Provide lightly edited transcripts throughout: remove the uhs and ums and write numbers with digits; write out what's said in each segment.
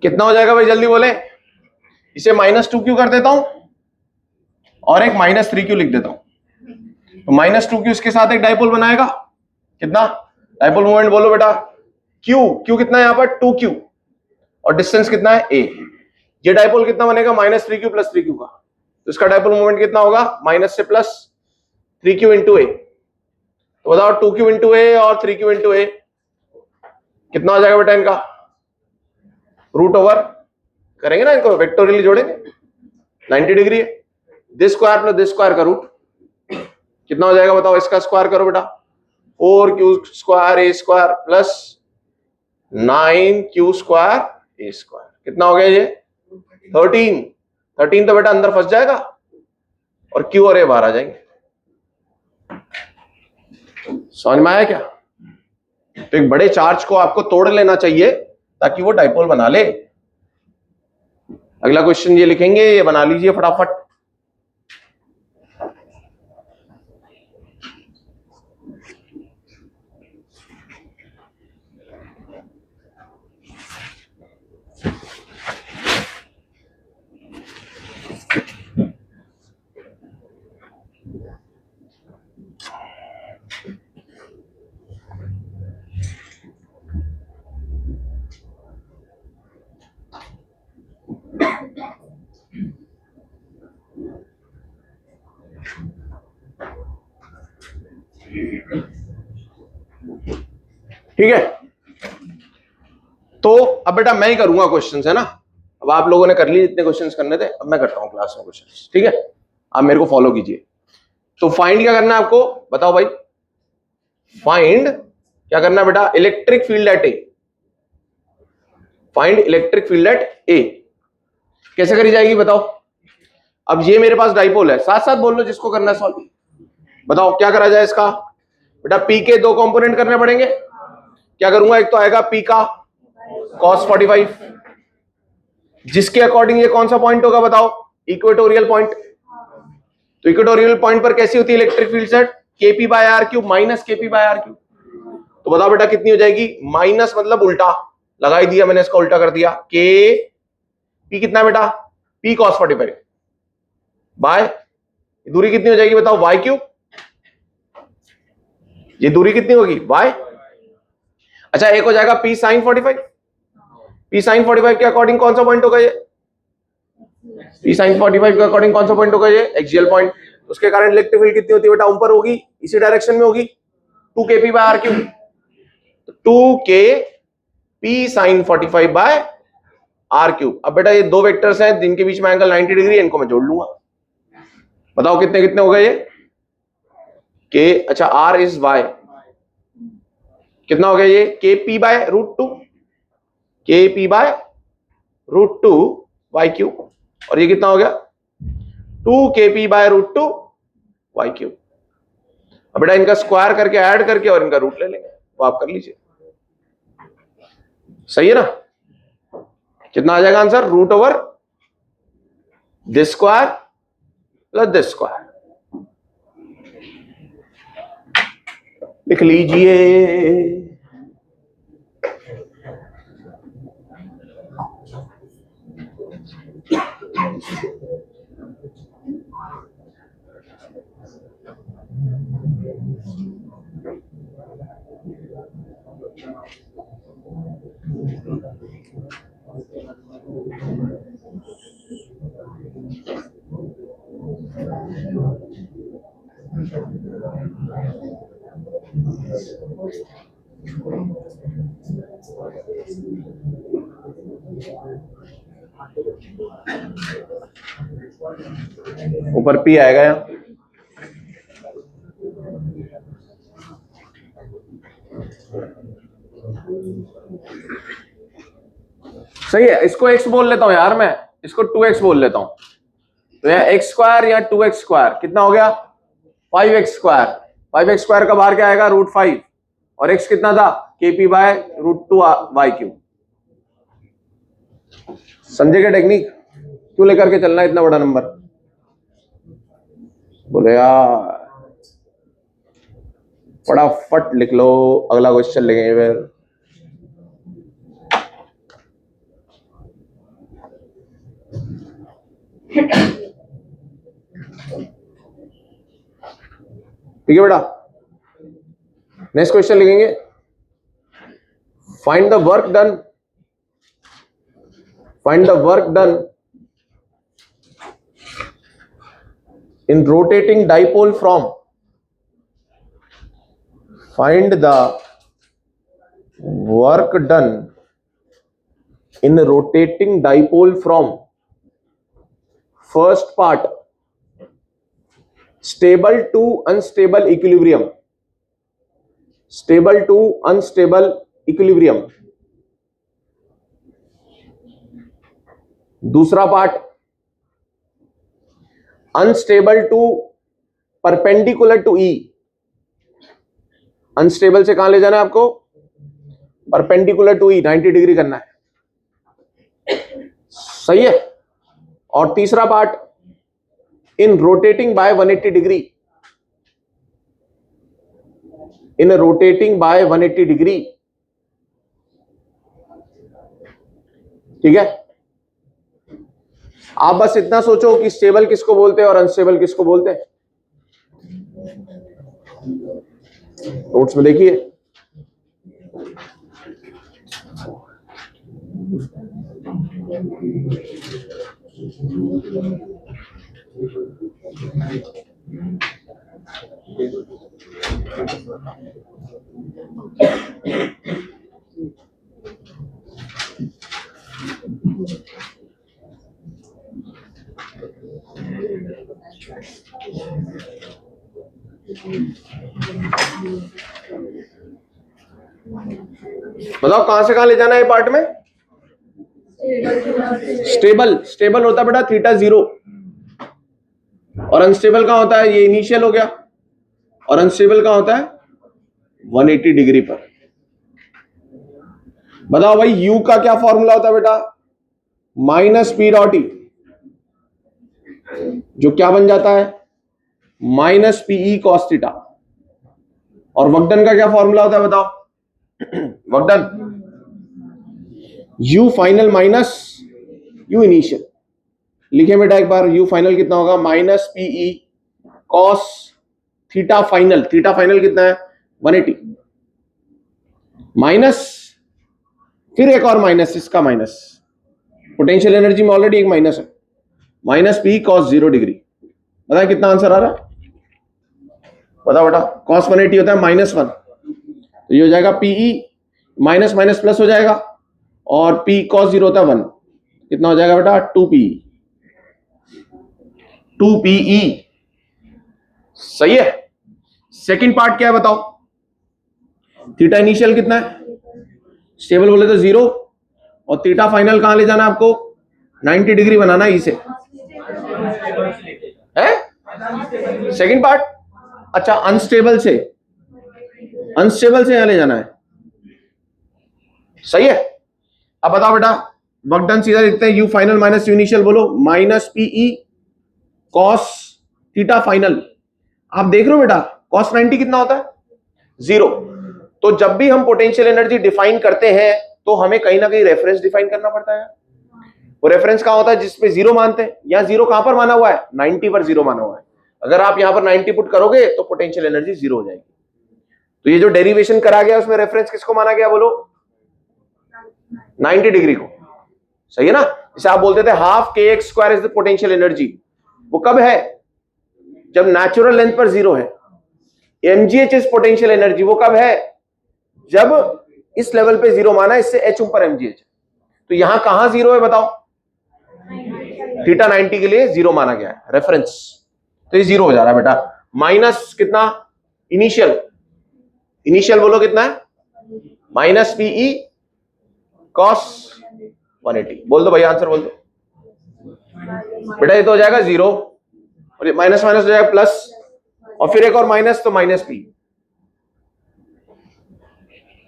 कितना हो जाएगा भाई, जल्दी बोले। इसे -2q कर देता हूं और एक -3q लिख देता हूं। तो -2q इसके साथ एक डाइपोल बनाएगा। कितना डाइपोल मोमेंट बोलो बेटा। q कितना है यहां पर 2q और डिस्टेंस कितना है a। ये डाइपोल कितना बनेगा -3q + 3q का। तो इसका डाइपोल मोमेंट कितना होगा माइनस से प्लस 3q इंटू a। तो बताओ 2q इंटू a और 3q इंटू a कितना हो जाएगा बेटा इनका √ करेंगे ना, इनको वेक्टोरियली जोड़ेंगे। 90 डिग्री है। This square plus this square का रूट कितना हो जाएगा बताओ, इसका स्क्वायर करो बेटा। 4q² a² plus 9q² a²। कितना हो गया ये 13 तो बेटा अंदर फंस जाएगा और q और a बाहर आ जाएंगे। समझ में आया क्या? तो एक बड़े चार्ज को आपको तोड़ लेना चाहिए ताकि वो डाइपोल बना ले। अगला क्वेश्चन ये लिखेंगे, ये बना लीजिए फटाफट। ठीक है, तो अब बेटा मैं ही करूंगा क्वेश्चंस, है ना। अब आप लोगों ने कर लिए जितने क्वेश्चंस करने थे, अब मैं करता हूं क्लास में क्वेश्चंस। ठीक है, आप मेरे को फॉलो कीजिए। तो फाइंड क्या करना है आपको, बताओ भाई। फाइंड क्या करना है बेटा, electric field at A. Find electric field at A कैसे करी जाएगी बताओ। अब ये मेरे पास डाइपोल है, साथ साथ बोल लो जिसको करना है सॉल्व। बताओ क्या करा जाए इसका। बेटा पी के दो कंपोनेंट करने पड़ेंगे। क्या करूंगा, एक तो आएगा पी का cos 45, जिसके अकॉर्डिंग ये कौन सा पॉइंट होगा बताओ, इक्वेटोरियल पॉइंट। तो इक्वेटोरियल पॉइंट पर कैसी होती है electric field set, kp/r³ minus kp/r³। तो बताओ बेटा कितनी हो जाएगी, माइनस मतलब उल्टा लगा ही दिया मैंने, इसका उल्टा कर दिया। के पी कितना है बेटा, p cos 45 बाय दूरी कितनी हो जाएगी बताओ, y³। ये दूरी कितनी होगी y। अच्छा एक हो जाएगा p sin 45। p sin 45 के अकॉर्डिंग कौन सा पॉइंट होगा ये, p sin 45 के अकॉर्डिंग कौन सा पॉइंट होगा ये, एक्सियल पॉइंट। उसके कारण इलेक्ट्रिक फील्ड कितनी होती है बेटा, ऊपर होगी, इसी डायरेक्शन में होगी, 2kp/r³। 2kp sin 45/r³। अब बेटा ये दो वेक्टर्स हैं जिनके बीच में एंगल 90 डिग्री है, इनको मैं जोड़ लूंगा। बताओ कितने कितने हो गए ये के। अच्छा r इज y, कितना हो गया ये kp/√2, kp/√2 y³। और ये कितना हो गया 2kp/√2 y³। अब बेटा इनका स्क्वायर करके ऐड करके और इनका रूट ले लेंगे, वो आप कर लीजिए। सही है ना। कितना आ जाएगा answer, √this square plus this square. लिख लीजिए। ऊपर पी आएगा यहाँ, सही है। इसको x बोल लेता हूं यार, मैं इसको 2x बोल लेता हूं। तो यहाँ x² या 2x² कितना हो गया 5x²। 5x² का बाहर क्या आएगा √5 और x कितना था kp/√2 y³। समझे क्या टेक्निक, क्यों लेकर के चलना है इतना बड़ा नंबर, बोले यार। फटाफट लिख लो, अगला क्वेश्चन लेंगे फिर। ठीक है बेटा, नेक्स्ट क्वेश्चन लिखेंगे। Find the work done, find the work done in rotating dipole from, find the work done in rotating dipole from first part stable to unstable equilibrium, stable to unstable equilibrium, दूसरा part unstable to perpendicular to E, unstable से कहां ले जाना है आपको, perpendicular to E, 90 degree करना है, सही है। और तीसरा part in rotating by 180 degree, in rotating by 180 degree, ठीक है। आप बस इतना सोचो कि स्टेबल किसको बोलते हैं और अनस्टेबल किसको बोलते हैं। नोट्स में देखिए, बताओ कहां से कहां ले जाना है पार्ट में। स्टेबल, स्टेबल होता है बेटा थीटा 0, और अनस्टेबल कहां होता है, ये इनिशियल हो गया, और अनस्टेबल कहां होता है 180 डिग्री पर। बताओ भाई यू का क्या फॉर्मूला होता है बेटा, माइनस पी डॉट ई, जो क्या बन जाता है माइनस पीई कॉस थीटा। और वर्कडन का क्या फॉर्मूला होता है बताओ, work done U final minus you initial. लिखे बेटा एक बार, यू फाइनल कितना होगा minus PE cos theta final, theta final कितना है 180, माइनस फिर एक और माइनस, इसका माइनस, पोटेंशियल एनर्जी में ऑलरेडी एक माइनस है, माइनस पी कॉस 0 डिग्री। बताए कितना आंसर आ रहा है, बताओ बेटा। कॉस 180 होता है -1, तो ये हो जाएगा पीई, माइनस माइनस प्लस हो जाएगा, और पी कॉस 0 होता है 1, कितना हो जाएगा बेटा 2 पीई, सही है। सेकंड पार्ट क्या है बताओ, थीटा इनिशियल कितना है, स्टेबल बोले तो 0, और थीटा फाइनल कहां ले जाना है आपको 90 डिग्री बनाना है, इसे है सेकंड पार्ट। अच्छा अनस्टेबल से, अनस्टेबल से यहां ले जाना है, सही है। अब बताओ बेटा वर्क डन सीधा लिखते हैं, u final minus you initial, बोलो minus PE cos theta final. आप देख रहे हो बेटा कॉस 90 कितना होता है 0। तो जब भी हम पोटेंशियल एनर्जी डिफाइन करते हैं तो हमें कहीं ना कहीं रेफरेंस डिफाइन करना पड़ता है। वो रेफरेंस कहां होता है जिसपे 0 मानते हैं, यहां 0 कहां पर माना हुआ है 90 पर 0 माना हुआ है। अगर आप यहां पर 90 पुट करोगे तो पोटेंशियल एनर्जी 0 हो जाएगी। तो ये जो डेरिवेशन करा गया उसमें रेफरेंस किसको माना गया बोलो 90 डिग्री को, सही है ना। जैसे आप बोलते थे हाफ के x square is the potential energy, वो कब है जब नेचुरल लेंथ पर 0 है। mgh इज पोटेंशियल एनर्जी, वो कब है जब इस लेवल पे 0 माना, इससे h ऊपर mgh। तो यहां कहां 0 है बताओ, थीटा 90 के लिए 0 माना गया है रेफरेंस, तो ये 0 हो जा रहा है बेटा। माइनस कितना इनिशियल, इनिशियल बोलो कितना है माइनस पीई कॉस 180, बोल दो भैया आंसर बोल दो बेटा। ये तो हो जाएगा 0 और ये माइनस माइनस हो जाएगा प्लस, और फिर एक और माइनस, तो माइनस पी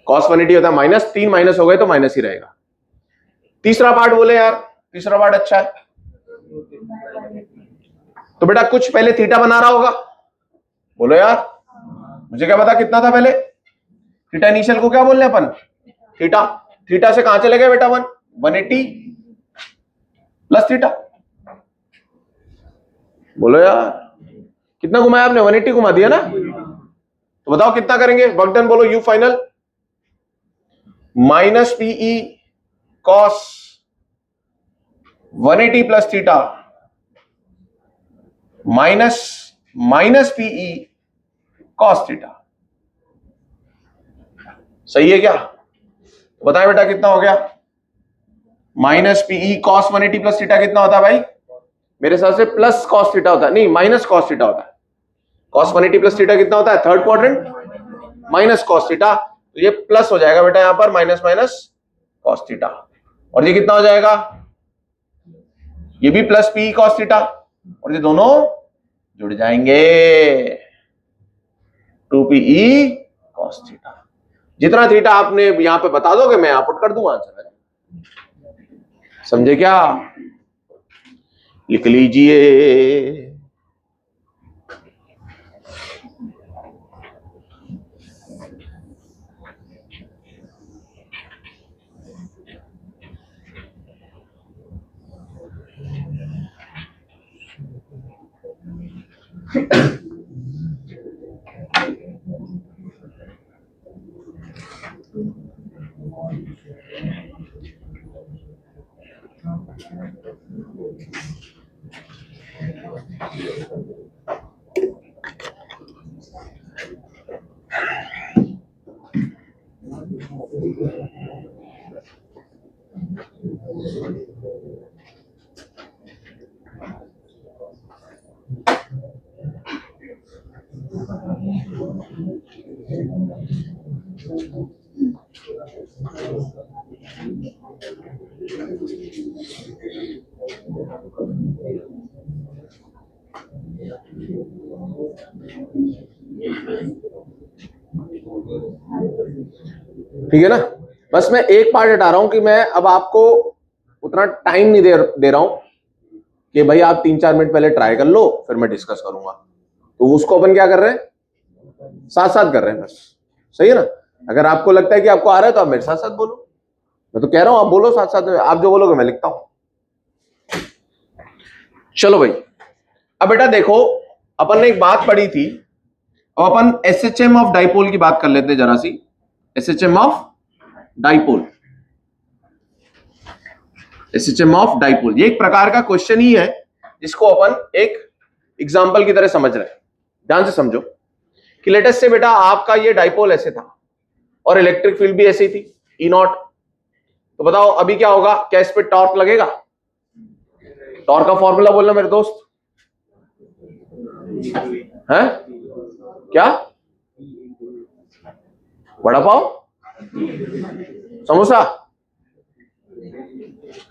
कॉस 180 होता है माइनस, 3 माइनस हो गए तो माइनस ही रहेगा। तीसरा पार्ट बोले यार, तीसरा पार्ट अच्छा है। तो बेटा कुछ पहले थीटा बना रहा होगा, बोलो यार मुझे क्या पता कितना था पहले, थीटा इनिशियल को क्या बोल रहे हैं अपन, थीटा। थीटा से कहां चले गए बेटा 180 प्लस थीटा। बोलो यार कितना घुमाया आपने, 180 घुमा दिया ना। तो बताओ कितना करेंगे वर्क डन, बोलो U final minus PE cos 180 plus theta minus PE cos theta. सही है क्या? तो बताएं बेटा कितना हो गया, minus PE cos 180 plus theta कितना होता है भाई, मेरे हिसाब से प्लस कॉस थीटा होता है, नहीं माइनस कॉस थीटा होता है। कॉस 180 प्लस थीटा कितना होता है, third quadrant minus cos theta, तो ये प्लस हो जाएगा बेटा यहां पर माइनस माइनस कॉस थीटा, और ये कितना हो जाएगा, ये भी प्लस पी कॉस थीटा, और ये दोनों जुड़ जाएंगे 2PE कॉस थीटा। जितना थीटा आपने यहां पे बता दोगे मैं पुट कर दूंगा आंसर। समझे क्या? लिख लीजिए। ठीक है ना, बस मैं एक पार्ट हटा रहा हूं कि मैं अब आपको उतना टाइम नहीं दे रहा हूं कि भाई आप 3-4 मिनट पहले ट्राई कर लो फिर मैं डिस्कस करूंगा। तो उसको अपन क्या कर रहे हैं, साथ साथ कर रहे हैं बस। सही है ना? अगर आपको लगता है कि आपको आ रहा है तो आप मेरे साथ साथ बोलो, मैं तो कह रहा हूं आप बोलो साथ साथ, आप जो बोलोगे मैं लिखता हूं। चलो भाई, अब बेटा देखो अपन ने एक बात पढ़ी थी, अब अपन SHM ऑफ डाइपोल की बात कर लेते हैं जरा सी। SHM of dipole, SHM of dipole, ये एक प्रकार का क्वेश्चन ही है जिसको अपन एक एग्जांपल की तरह समझ रहे हैं। ध्यान से समझो कि लेटेस्ट से बेटा आपका ये डाइपोल ऐसे था और इलेक्ट्रिक फील्ड भी ऐसी थी E0, तो बताओ अभी क्या होगा, क्या इस पे टॉर्क लगेगा? टॉर्क का फॉर्मूला बोलना मेरे दोस्त है क्या, वड़ा पाव समोसा,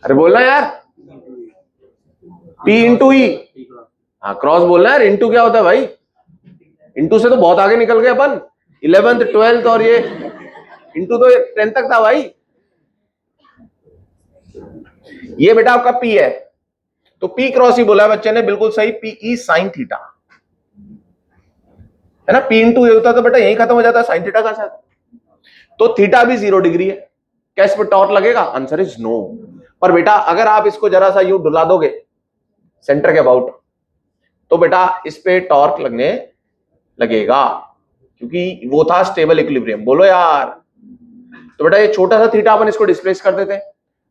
अरे बोलना यार, P इंटू ई, हाँ क्रॉस बोलना यार, इंटू क्या होता है भाई, इंटू से तो बहुत आगे निकल गए अपन, 11th 12th, और ये इंटू तो 10 तक था भाई। ये बेटा आपका P है, तो P क्रॉस ही बोला है बच्चे ने, बिल्कुल सही, PE साइन थीटा है ना। P इंटू ये होता तो बेटा यही खत्म हो जाता है, साइन थीटा का साथ, तो थीटा भी 0 डिग्री है, क्या इस पर टॉर्क लगेगा? Answer is no. पर बेटा अगर आप इसको जरा सा यूं डुला दोगे सेंटर के अबाउट, तो बेटा इस पे टॉर्क लगने लगेगा, क्योंकि वो था स्टेबल इक्विलिब्रियम। बोलो यार, तो बेटा ये छोटा सा थीटा अपन इसको डिस्प्लेस कर देते हैं,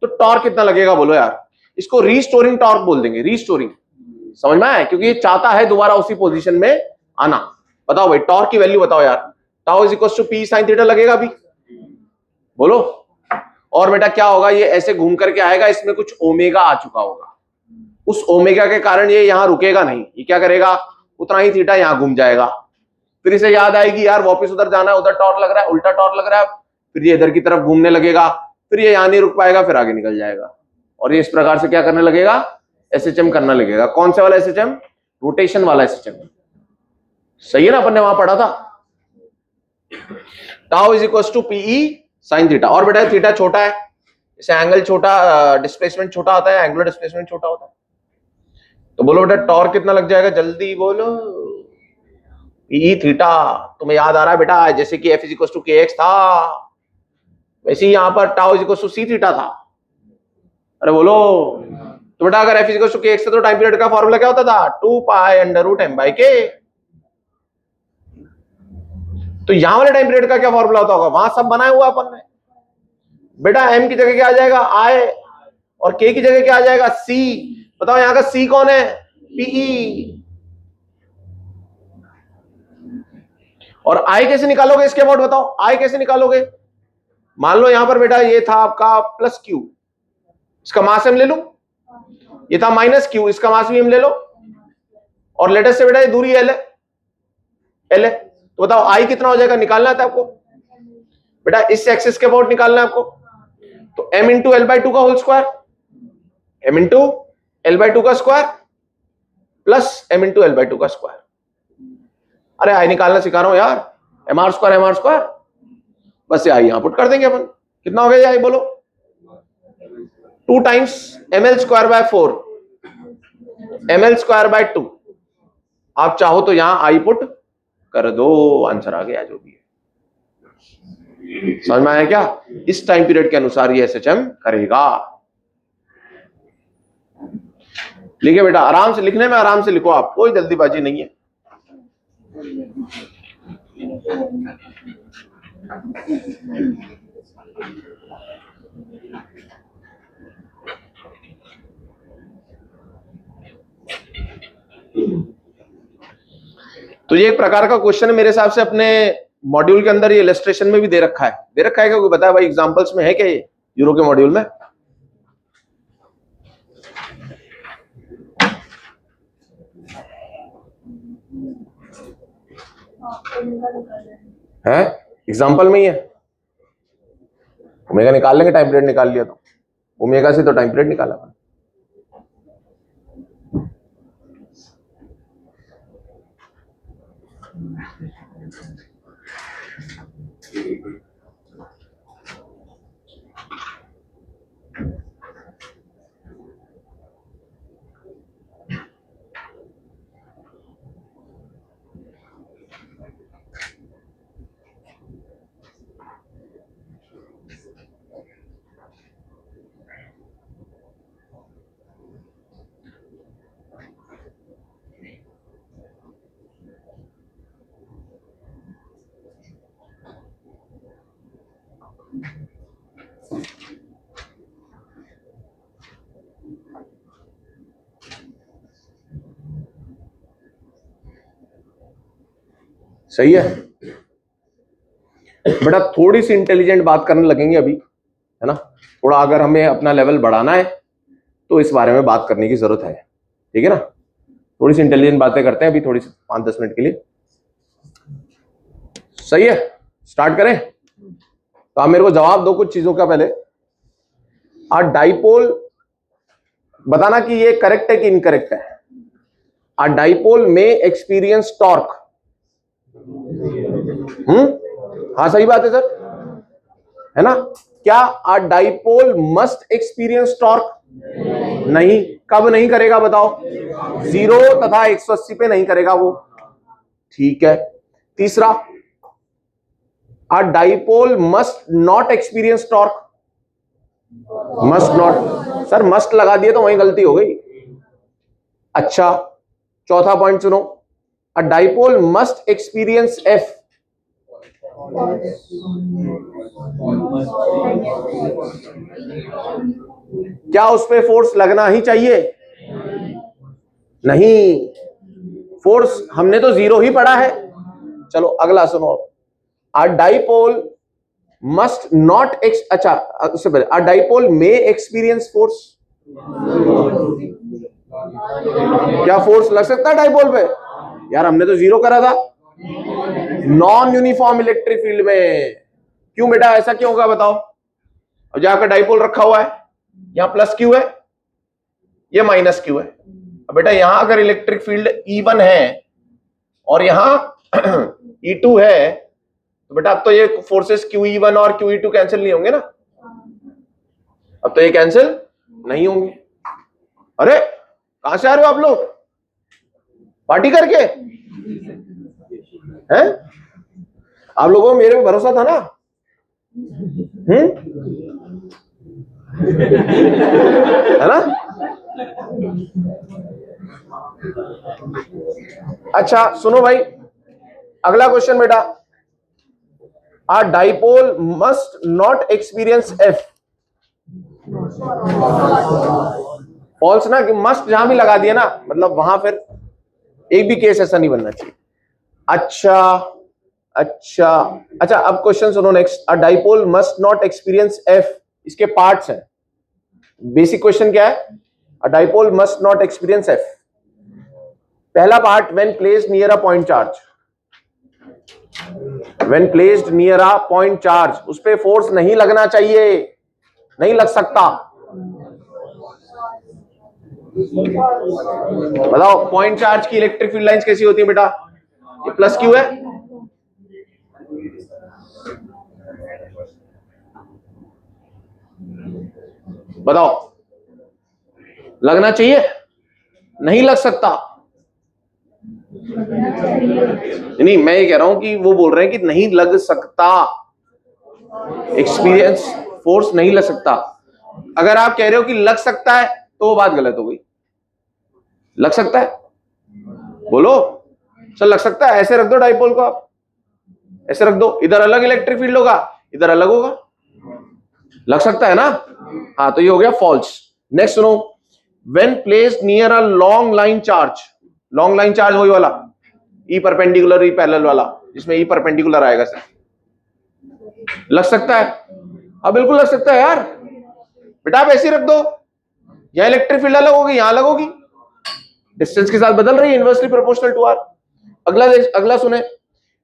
तो टॉर्क कितना लगेगा? बोलो यार, इसको रीस्टोरिंग टॉर्क बोल देंगे, रीस्टोरिंग। समझ में आया? क्योंकि ये चाहता है दोबारा उसी पोजीशन में आना। बताओ भाई टॉर्क की वैल्यू बताओ यार, tau is equal to P sine theta लगेगा अभी, बोलो। और बेटा क्या होगा, ये ऐसे घूम करके आएगा, इसमें कुछ ओमेगा आ चुका होगा, उस ओमेगा के कारण ये यहां रुकेगा नहीं, ये क्या करेगा, उतना ही थीटा यहां घूम जाएगा, फिर इसे याद आएगी यार वापस उधर जाना है, उधर टॉर्क लग रहा है, उल्टा टॉर्क लग रहा है, फिर ये इधर की तरफ घूमने लगेगा, फिर ये यहां नहीं रुक पाएगा, फिर आगे निकल जाएगा, और ये इस प्रकार से क्या करने लगेगा, SHM करना लगेगा। कौन से वाला SHM? रोटेशन वाला SHM। सही है ना, अपन ने वहां पढ़ा था tau is equal to PE sine theta. और बेटा थीटा छोटा है, इसे एंगल छोटा, डिस्प्लेसमेंट छोटा आता है, एंगुलर डिस्प्लेसमेंट छोटा होता है, तो बोलो बेटा टॉर्क कितना लग जाएगा, जल्दी बोलो। P theta. तुम्हें याद आ रहा है बेटा, जैसे कि F is equal to K X था, वैसे ही यहां पर tau is equal to C theta था। अरे बोलो। तो बेटा अगर F is equal to K X था तो टाइम पीरियड का फॉर्मूला क्या होता था? 2 pi under root M by K. तो यहां वाले टाइम पीरियड का क्या फॉर्मूला होता होगा? वहां सब बनाया हुआ अपन ने बेटा। एम की जगह क्या आ जाएगा? आई, और के की जगह क्या आ जाएगा? सी। बताओ यहां का सी कौन है? पीई। और आई कैसे निकालोगे इसके अबाउट? बताओ आई कैसे निकालोगे? मान लो यहां पर बेटा ये था आपका प्लस क्यू, इसका मास एम ले लो। ये था माइनस क्यू, इसका मास भी एम ले लो। और लेटेस्ट से बेटा ये दूरी एल है, एल है। तो बताओ आई कितना हो जाएगा? निकालना था आपको बेटा, इस एक्सिस के अबाउट निकालना है आपको। तो m into L by two का whole square, m into L by two का square plus m into L by two का स्क्वायर। अरे आई निकालना सिखा रहा हूं यार, एम आर स्क्वायर। बस ये आई यहां पुट कर देंगे अपन। कितना हो गया आई बोलो? 2 times M L square by 4, M L square by 2। आप चाहो तो यहां आई पुट कर दो, आंसर आ गया जो भी है। समझ में आया क्या? इस टाइम पीरियड के अनुसार ये एसएचएम करेगा। लिखे बेटा, आराम से लिखने में आराम से लिखो, आप कोई जल्दीबाजी नहीं है। तो ये एक प्रकार का क्वेश्चन है मेरे हिसाब से, अपने मॉड्यूल के अंदर ये इलस्ट्रेशन में भी दे रखा है। दे रखा है क्या? कोई बताया भाई एग्जांपल्स में है क्या ये यूरो के मॉड्यूल में? है एग्जांपल में ही है। ओमेगा निकाल लेंगे, टाइम पीरियड निकाल लिया तो ओमेगा से तो टाइम पीरियड निकाला। सही है बेटा, थोड़ी सी इंटेलिजेंट बात करने लगेंगे अभी, है ना। थोड़ा अगर हमें अपना लेवल बढ़ाना है तो इस बारे में बात करने की जरूरत है, ठीक है ना। थोड़ी सी इंटेलिजेंट बातें करते हैं अभी, थोड़ी सी 5-10 मिनट के लिए। सही है, स्टार्ट करें। तो आप मेरे को जवाब दो कुछ चीजों का पहले। आ डाइपोल, बताना कि ये करेक्ट है कि इनकरेक्ट है। आ डाइपोल में एक्सपीरियंस टॉर्क, हाँ सही बात है सर, है ना। क्या आ डाइपोल मस्ट एक्सपीरियंस टॉर्क? नहीं। कब नहीं करेगा बताओ? 0 तथा 180 पे नहीं करेगा वो, ठीक है। तीसरा, a dipole must not experience torque? Must not, sir must लगा दिए तो वहीं गलती हो गई। अच्छा, चौथा पॉइंट सुनो, अ डाइपोल मस्ट एक्सपीरियंस एफ। क्या उस पे फोर्स लगना ही चाहिए? नहीं, फोर्स हमने तो 0 ही पढ़ा है। चलो अगला सुनो, अ डाइपोल मस्ट नॉट अच्छा उससे पहले, अ डाइपोल में एक्सपीरियंस फोर्स। क्या फोर्स लग सकता है डाइपोल पे? यार हमने तो 0 करा था नॉन यूनिफॉर्म इलेक्ट्रिक फील्ड में। क्यों बेटा, ऐसा क्यों होगा बताओ? अब जाकर डाइपोल रखा हुआ है, यहां प्लस क्यू है, ये माइनस क्यू है। अब बेटा यहां अगर इलेक्ट्रिक फील्ड E1 है और यहां E2 है, तो बेटा अब तो ये फोर्सेस QE1 और QE2 कैंसिल नहीं होंगे ना। अब तो ये कैंसिल नहीं होंगे। अरे कहां से आ रहे हो आप लोग? पार्टी करके? हैं? आप लोगों को मेरे पे भरोसा था ना? है ना? अच्छा सुनो भाई, अगला क्वेश्चन बेटा, a dipole must not experience F. False ना, कि मस्ट जहां भी लगा दिया ना, मतलब वहां फिर एक भी केस ऐसा नहीं बनना चाहिए। अच्छा अच्छा अच्छा, अब क्वेश्चन सुनो next. A dipole must not experience F, इसके पार्ट्स हैं। बेसिक क्वेश्चन क्या है? A dipole must not experience F. पहला part, when placed near a point charge. When placed near a point charge, उस पे फोर्स नहीं लगना चाहिए, नहीं लग सकता। बताओ पॉइंट चार्ज की इलेक्ट्रिक फील्ड लाइंस कैसी होती है बेटा? ये प्लस क्यू है। बताओ लगना चाहिए, नहीं लग सकता। नहीं, मैं ये कह रहा हूं कि वो बोल रहे हैं कि नहीं लग सकता, एक्सपीरियंस फोर्स नहीं लग सकता। अगर आप कह रहे हो कि लग सकता है तो वो बात गलत हो गई। लग सकता है, बोलो चल लग सकता है। ऐसे रख दो डाइपोल को, आप ऐसे रख दो, इधर अलग इलेक्ट्रिक फील्ड होगा, इधर अलग होगा, लग सकता है ना? हाँ, तो ये हो गया फॉल्स। नेक्स्ट सुनो, when placed near a long line charge. Long line charge वही वाला, ई परपेंडिकुलर ई पैरेलल वाला, जिसमें ई परपेंडिकुलर आएगा सर। लग सकता है? हाँ बिल्कुल लग सकता है यार। बेटा आप ऐसे ही रख दो, यहां इलेक्ट्रिक फील्ड अलग होगी, यहां अलग होगी, डिस्टेंस के साथ बदल रही है, इनवर्सली प्रोपोर्शनल टू आर। अगला सुने,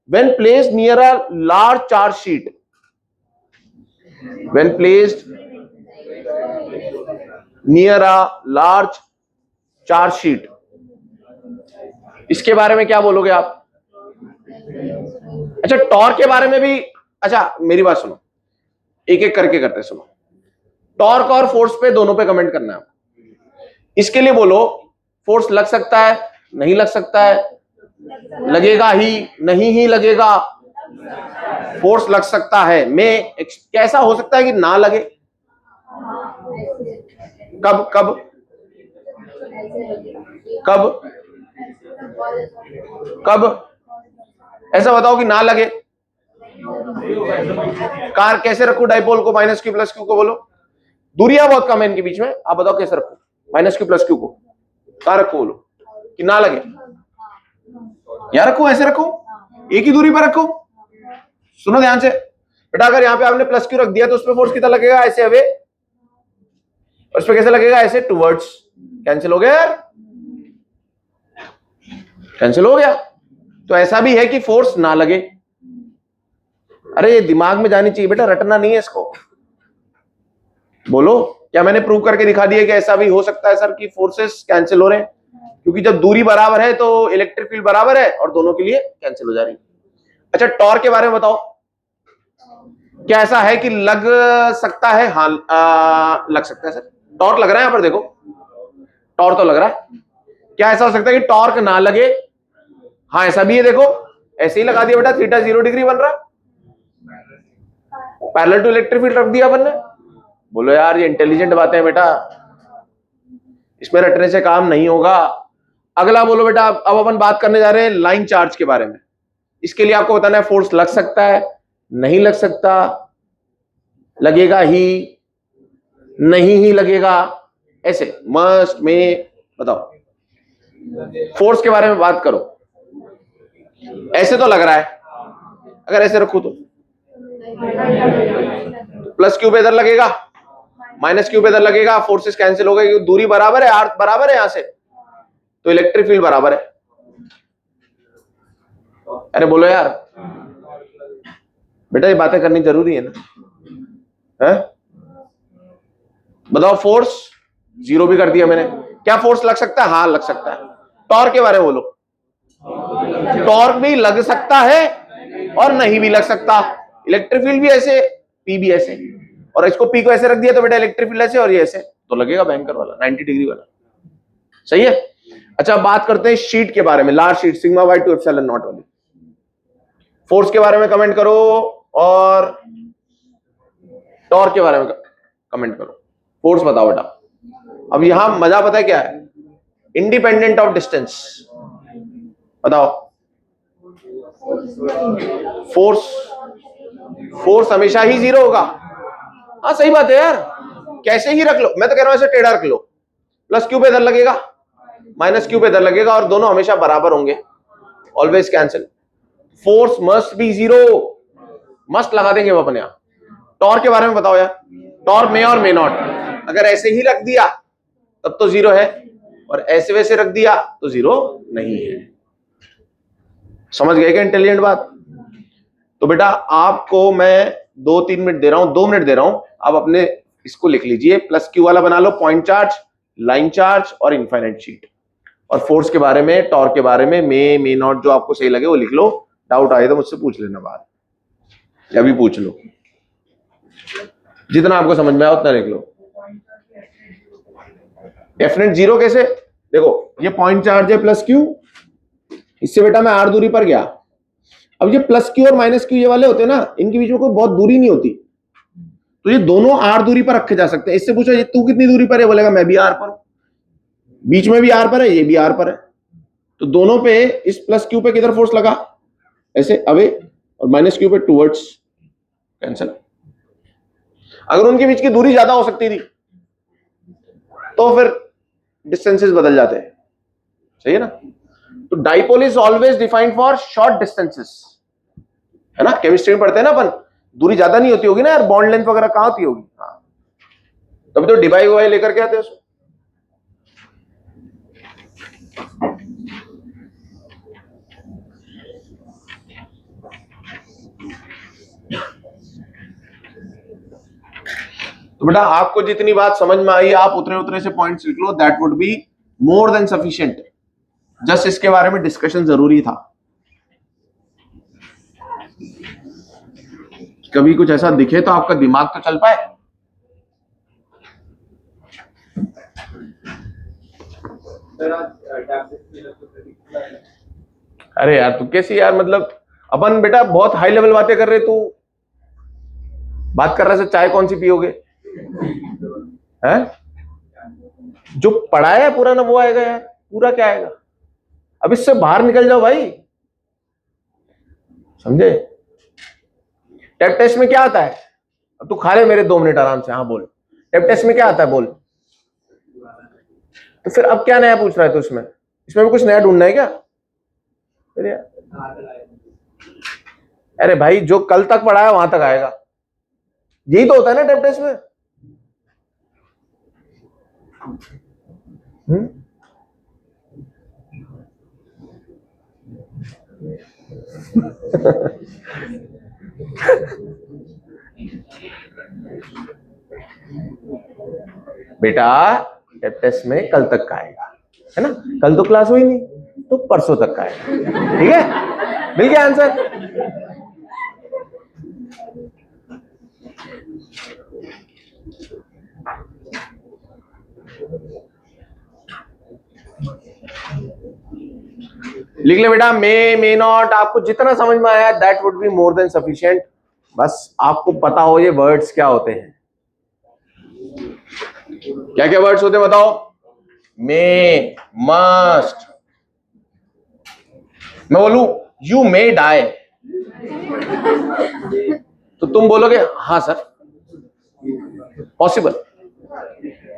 when placed near a large charge sheet. When placed near a large charge sheet, इसके बारे में क्या बोलोगे आप? अच्छा टॉर्क के बारे में भी, अच्छा मेरी बात सुनो, एक एक करके करते सुनो। टॉर्क और फोर्स पे दोनों पे कमेंट करना है। इसके लिए बोलो फोर्स लग सकता है, नहीं लग सकता है, लगेगा ही, नहीं ही लगेगा। फोर्स लग सकता है में कैसा हो सकता है कि ना लगे? कब कब कब कब? ऐसा बताओ कि ना लगे। कार कैसे रखू डाइपोल को, माइनस क्यू प्लस क्यू को? बोलो, दूरियां बहुत कम है इनके बीच में, आप बताओ कैसे रखू माइनस क्यू प्लस क्यू को? कहां रखू बोलो कि ना लगे? यहां रखू, ऐसे रखू, एक ही दूरी पर रखू? सुनो ध्यान से बेटा, अगर यहां पे आपने प्लस क्यू रख दिया तो उस पर फोर्स कितना लगेगा? ऐसे अवे। उस पर कैसे लगेगा? ऐसे टुवर्ड्स। कैंसिल हो गया यार, कैंसिल हो गया। तो ऐसा भी है कि फोर्स ना लगे। अरे ये दिमाग में जानी चाहिए बेटा, रटना नहीं है इसको। बोलो क्या मैंने प्रूव करके दिखा दिया कि ऐसा भी हो सकता है सर कि फोर्सेस कैंसिल हो रहे हैं? क्योंकि जब दूरी बराबर है तो इलेक्ट्रिक फील्ड बराबर है और दोनों के लिए कैंसिल हो जा रही है। अच्छा टॉर्क के बारे में बताओ, क्या ऐसा है कि लग सकता है? हाँ लग सकता है सर। टॉर्क लग रहा है यहां पर, देखो टॉर्क तो लग रहा है। क्या ऐसा हो सकता है कि टॉर्क ना लगे? हाँ ऐसा भी है, देखो ऐसे ही लगा दिया बेटा, थीटा 0 डिग्री बन रहा है, पैरेलल टू इलेक्ट्रिक फील्ड रख दिया अपन ने। बोलो यार ये इंटेलिजेंट बातें हैं बेटा, इसमें रटने से काम नहीं होगा। अगला बोलो बेटा, अब अपन बात करने जा रहे हैं लाइन चार्ज के बारे में। इसके लिए आपको बताना है फोर्स लग सकता है, नहीं लग सकता, लगेगा ही, नहीं ही लगेगा, ऐसे मस्ट में। बताओ फोर्स के बारे में बात करो। ऐसे तो लग रहा है, अगर ऐसे रखू तो प्लस क्यू पे इधर लगेगा, माइनस क्यू पे इधर लगेगा, फोर्सेस कैंसिल हो गए, दूरी बराबर है, आर्क बराबर है यहां से, तो इलेक्ट्रिक फील्ड बराबर है। अरे बोलो यार बेटा, ये बातें करनी जरूरी है ना, है? बताओ फोर्स 0 भी कर दिया मैंने, क्या फोर्स लग सकता है? हाँ लग सकता है। टॉर्क के बारे में बोलो, टॉर्क भी लग सकता है और नहीं भी लग सकता। इलेक्ट्रिक फील्ड भी ऐसे, पी भी ऐसे, और इसको पी को ऐसे रख दिया तो बेटा इलेक्ट्रिक फील्ड ऐसे और ये ऐसे, तो लगेगा बैंकर वाला 90 डिग्री वाला। सही है। अच्छा बात करते हैं शीट के बारे में, large sheet sigma bye 2 epsilon not वाली। फोर्स के बारे में कमेंट करो और टॉर्क के बारे में कमेंट करो। फोर्स बताओ बेटा। अब यहां मजा पता है क्या है? Independent of distance. बताओ। फोर्स हमेशा ही जीरो होगा। हाँ सही बात है यार, कैसे ही रख लो, मैं तो कह रहा हूं ऐसे टेढ़ा रख लो, प्लस क्यू पे इधर लगेगा, माइनस क्यू पे इधर लगेगा और दोनों हमेशा बराबर होंगे, always cancel. Force must be zero, must लगा देंगे वो अपने यहां। टॉर्क के बारे में बताओ यार। टॉर्क में और मे नॉट, अगर ऐसे ही रख दिया तब तो जीरो है, और ऐसे वैसे रख दिया तो जीरो नहीं है। समझ गए क्या इंटेलिजेंट बात? तो बेटा आपको मैं 2-3 मिनट दे रहा हूं, 2 मिनट दे रहा हूं, आप अपने इसको लिख लीजिए, प्लस क्यू वाला बना लो, पॉइंट चार्ज, लाइन चार्ज और इनफाइनाइट शीट। और फोर्स के बारे में, टॉर्क के बारे में, मे नॉट जो आपको सही लगे वो लिख लो। डाउट आए तो मुझसे पूछ लेना बाद, या भी पूछ लो, जितना आपको समझ में आया उतना लिख लो। डेफिनेट जीरो कैसे? देखो ये पॉइंट चार्ज है प्लस क्यू, इससे बेटा मैं आर दूरी पर गया। अब ये प्लस क्यू और माइनस क्यू ये वाले होते हैं ना, इनके बीच में कोई बहुत दूरी नहीं होती, तो ये दोनों आर दूरी पर रखे जा सकते हैं। इससे पूछो ये तू कितनी दूरी पर है, बोलेगा मैं भी आर पर हूं, बीच में भी आर पर है, ये भी आर पर है, तो दोनों पे इस प्लस क्यू पे किधर फोर्स लगा? ऐसे अवे, और माइनस क्यू पे टूवर्ड्स, कैंसिल। अगर उनके बीच की दूरी ज्यादा हो सकती थी तो फिर डिस्टेंसेस बदल जाते हैं, सही है ना? तो dipole is always defined for short distances, है ना? केमिस्ट्री में पढ़ते हैं ना अपन, दूरी ज्यादा नहीं होती होगी ना यार, बॉन्ड लेंथ वगैरह कहां होती होगी? हाँ, तभी तो डिवाई वाई लेकर के आते हैं उसको। तो बेटा आपको जितनी बात समझ में आई, आप उतरे उतरे से पॉइंट्स लिख लो, that would be more than sufficient. Just इसके बारे में डिस्कशन जरूरी था। कभी कुछ ऐसा दिखे तो आपका दिमाग तो चल पाए। अरे यार तू कैसी यार, मतलब अपन बेटा बहुत हाई लेवल बातें कर रहे, तू बात कर रहा है, चाय कौन सी पियोगे? हैं? जो पढ़ा है पूरा ना वो आएगा यार, पूरा क्या आएगा? अब इससे बाहर निकल जाओ भाई, समझे? टेप टेस्ट में क्या आता है? अब तू खा ले मेरे 2 मिनट आराम से। हाँ बोल, टेप टेस्ट में क्या आता है बोल। तो फिर अब क्या नया पूछ रहा है तू? इसमें भी कुछ नया ढूंढना है क्या? अरे भाई जो कल तक पढ़ा है वहां तक आएगा, यही तो होता है ना टेप टेस्ट में। बेटा टेप टेस्ट में कल तक का आएगा, है ना? कल तो क्लास हुई नहीं, तो परसों तक का आएगा, ठीक है? मिल गया आंसर। लिख ले बेटा, मे नॉट, आपको जितना समझ में आया that would be more than sufficient. बस आपको पता हो ये वर्ड्स क्या होते हैं, क्या क्या वर्ड्स होते हैं बताओ? मे, मस्ट। मैं बोलूं यू मे डाई, तो तुम बोलोगे हाँ sir, possible,